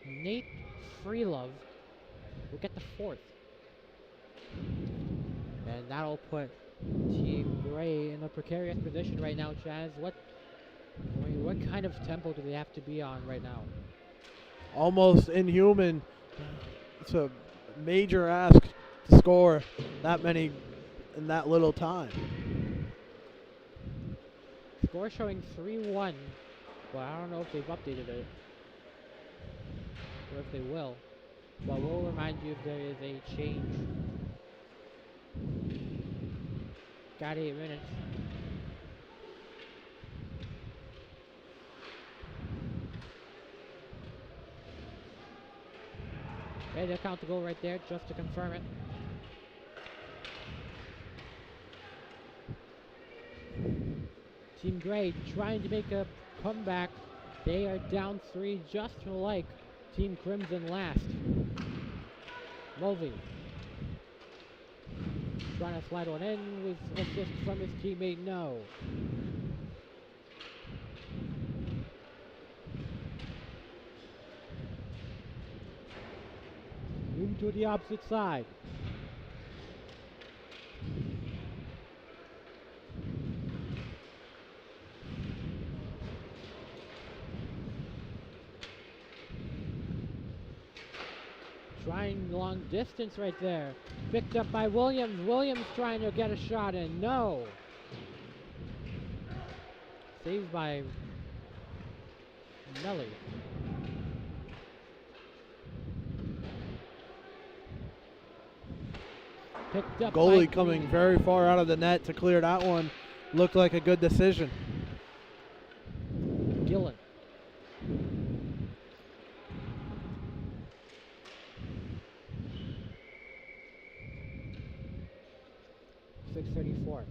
Nate Freelove will get the 4th. And that'll put Team Gray in a precarious position right now, Chaz. What kind of tempo do they have to be on right now? Almost inhuman. It's a major ask to score that many in that little time. Score showing 3-1, but I don't know if they've updated it or if they will. But we'll remind you if there is a change. Got 8 minutes. Okay, they'll count the goal right there just to confirm it. Team Gray trying to make a comeback. They are down 3 just like Team Crimson last. Mulvey trying to slide one in with assist from his teammate. No. Move to the opposite side. Trying long distance right there. Picked up by Williams. Williams trying to get a shot in. No. Saved by Nelly. Picked up by Goalie coming Green. very far out of the net to clear that one. Looked like a good decision. Gillen. .634.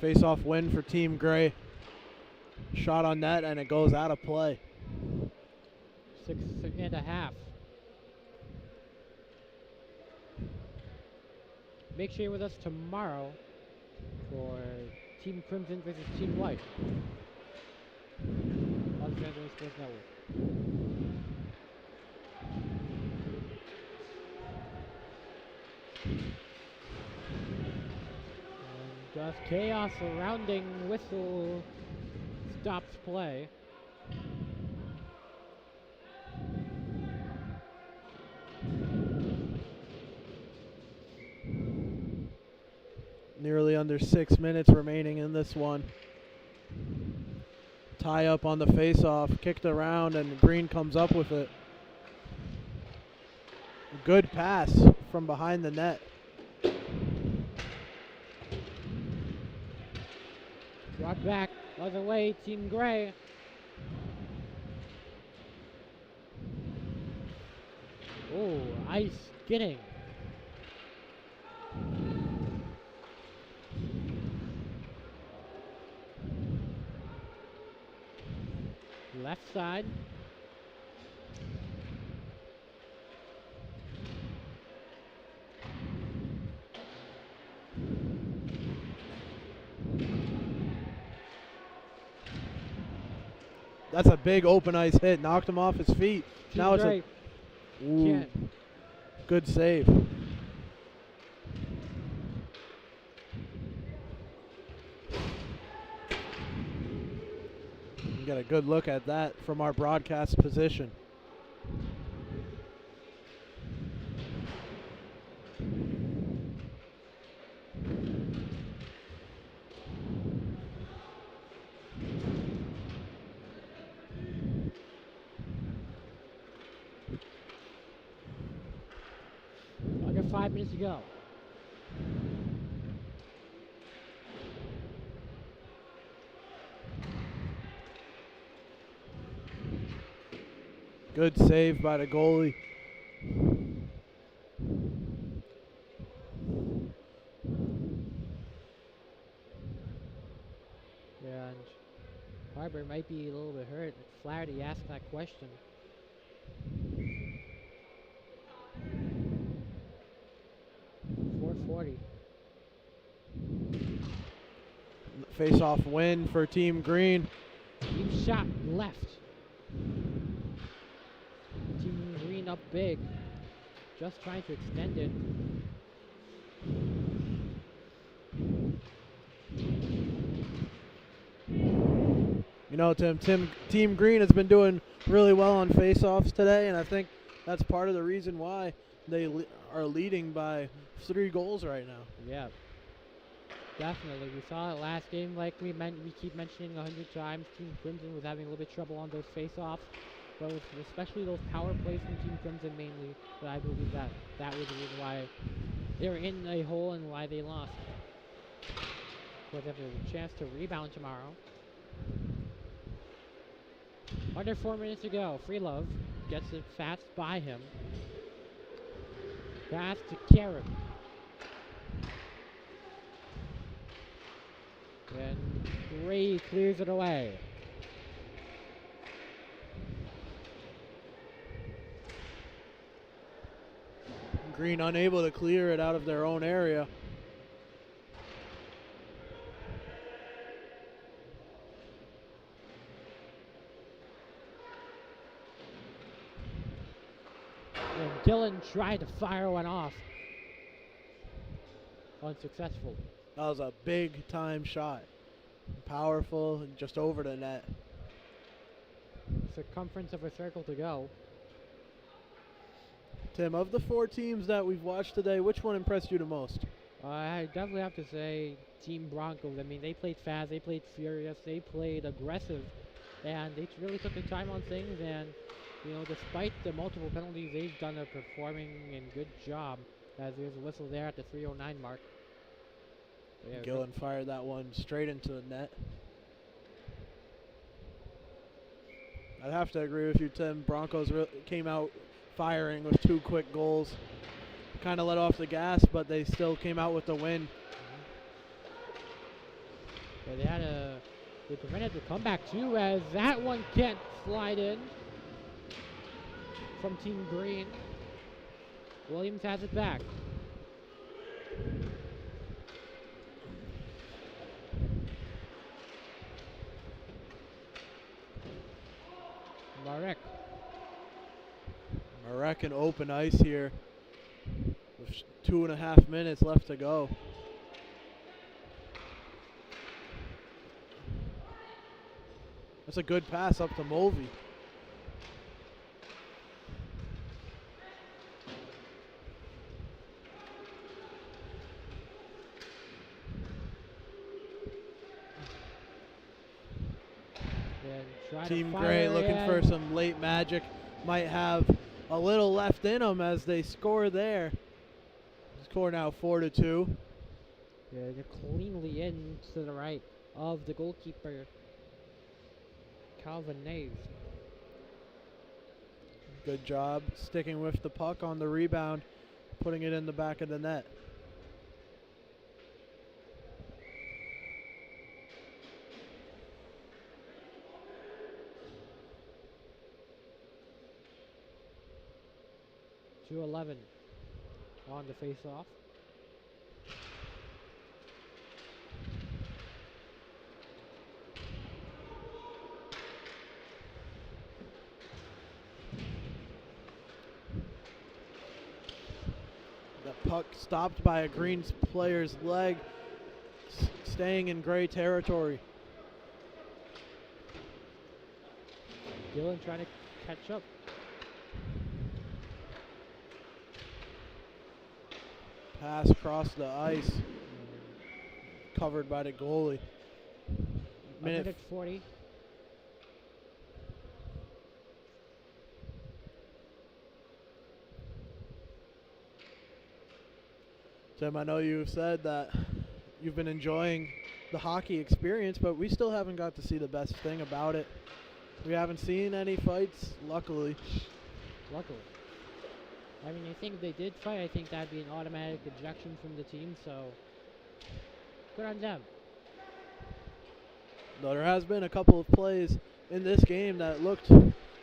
Face-off win for Team Gray. Shot on net and it goes out of play. 6.5. Make sure you're with us tomorrow for Team Crimson versus Team White on the Fantasy Sports Network. And just chaos surrounding whistle stops play. Nearly under 6 minutes remaining in this one. Tie up on the face-off, kicked around, and Green comes up with it. Good pass from behind the net. Brought back other way, Team Gray. Oh, ice getting. Left side. That's a big open ice hit. Knocked him off his feet. Team Now Gray it's a ooh, can't. good save. You get a good look at that from our broadcast position. Under 5 minutes to go. Good save by the goalie. Yeah, and Harbor might be a little bit hurt. Flaherty asked that question. .440. Face-off win for Team Green. Team shot left. Team Green up big. Just trying to extend it. You know, Team Green has been doing really well on face-offs today, and I think that's part of the reason why they are leading by 3 goals right now. Yeah. Definitely. We saw it last game, like we keep mentioning 100 times. Team Crimson was having a little bit of trouble on those face-offs, but especially those power plays from Team Crimson mainly. But I believe that was the reason why they were in a hole and why they lost. Of course, they have a chance to rebound tomorrow. Under 4 minutes to go. Freelove gets it fast by him. Pass to Karen. And Gray clears it away. Green unable to clear it out of their own area. And Gillen tried to fire one off. unsuccessful. That was a big time shot. Powerful and just over the net. Circumference of a circle to go. Tim, of the 4 teams that we've watched today, which one impressed you the most? I definitely have to say Team Broncos. I mean, they played fast, they played furious, they played aggressive, and they really took their time on things. And despite the multiple penalties, they've done a performing and good job. As there's a whistle there at the 3:09 mark. Yeah, Gillen fired that one straight into the net. I'd have to agree with you, Tim. Broncos came out firing with 2 quick goals. Kind of let off the gas, but they still came out with the win. Yeah, they prevented the comeback too, as that one can't slide in from Team Green. Williams has it back. Marek in open ice here with 2.5 minutes left to go. That's a good pass up to Mulvey. Team Gray looking for some late magic. Might have a little left in them as they score there. Score now 4-2. Yeah, they're cleanly in to the right of the goalkeeper, Calvin Naves. Good job sticking with the puck on the rebound, putting it in the back of the net. .211 on the face-off. The puck stopped by a Green player's leg, staying in Gray territory. Gillen trying to catch up. Pass across the ice, covered by the goalie. Minute 40. Tim, I know you've said that you've been enjoying the hockey experience, but we still haven't got to see the best thing about it. We haven't seen any fights, luckily. I mean, I think if they did fight, I think that'd be an automatic ejection from the team, so good on them. No, there has been a couple of plays in this game that looked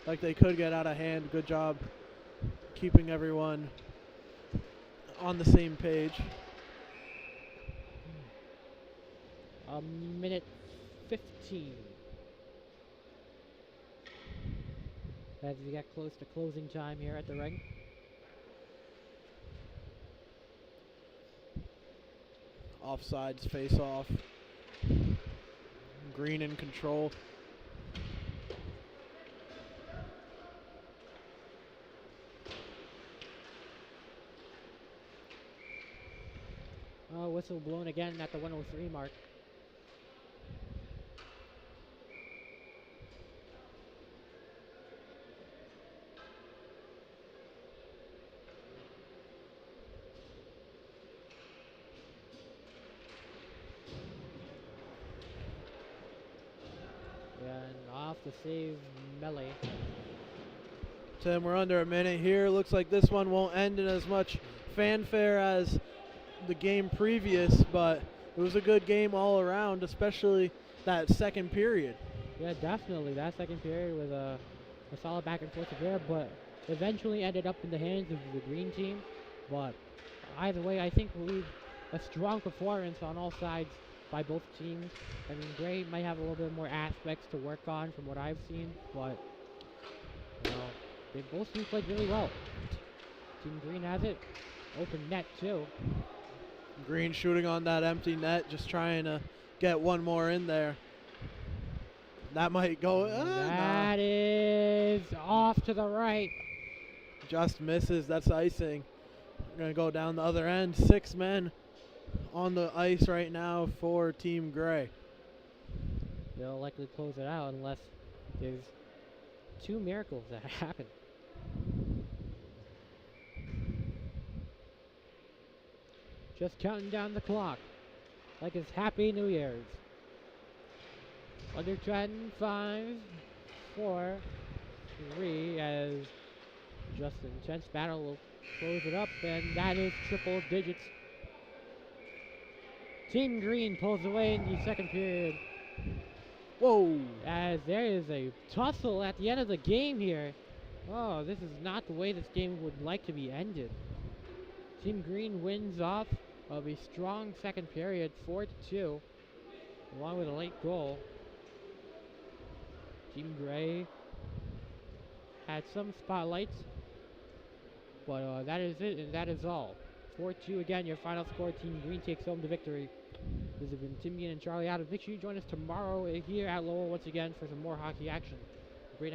like they could get out of hand. Good job keeping everyone on the same page. Minute 15. As we get close to closing time here at the ring. Offsides face off. Green in control. Whistle blown again at the 103 mark. And off the save, Melee. Tim, we're under a minute here. Looks like this one won't end in as much fanfare as the game previous, but it was a good game all around, especially that second period. Yeah, definitely. That second period was a solid back and forth affair, but eventually ended up in the hands of the green team. But either way, I think a strong performance on all sides by both teams. I mean, Gray might have a little bit more aspects to work on from what I've seen, but they both teams played really well. Team Green has it. Open net too. Green shooting on that empty net, just trying to get one more in there. That might go. That is off to the right. Just misses. That's icing. We're going to go down the other end. 6 men on the ice right now for Team Gray. They'll likely close it out unless there's 2 miracles that happen. Just counting down the clock like it's Happy New Year's. Under 10, 5, 4, 3, as just an intense battle will close it up, and that is triple digits. Team Green pulls away in the second period. Whoa! As there is a tussle at the end of the game here. Oh, this is not the way this game would like to be ended. Team Green wins off of a strong second period, 4-2, along with a late goal. Team Gray had some spotlights, but that is it, and that is all. 4-2 again, your final score. Team Green takes home the victory. This has been Timian and Charlie out of. Make sure you join us tomorrow here at Lowell once again for some more hockey action.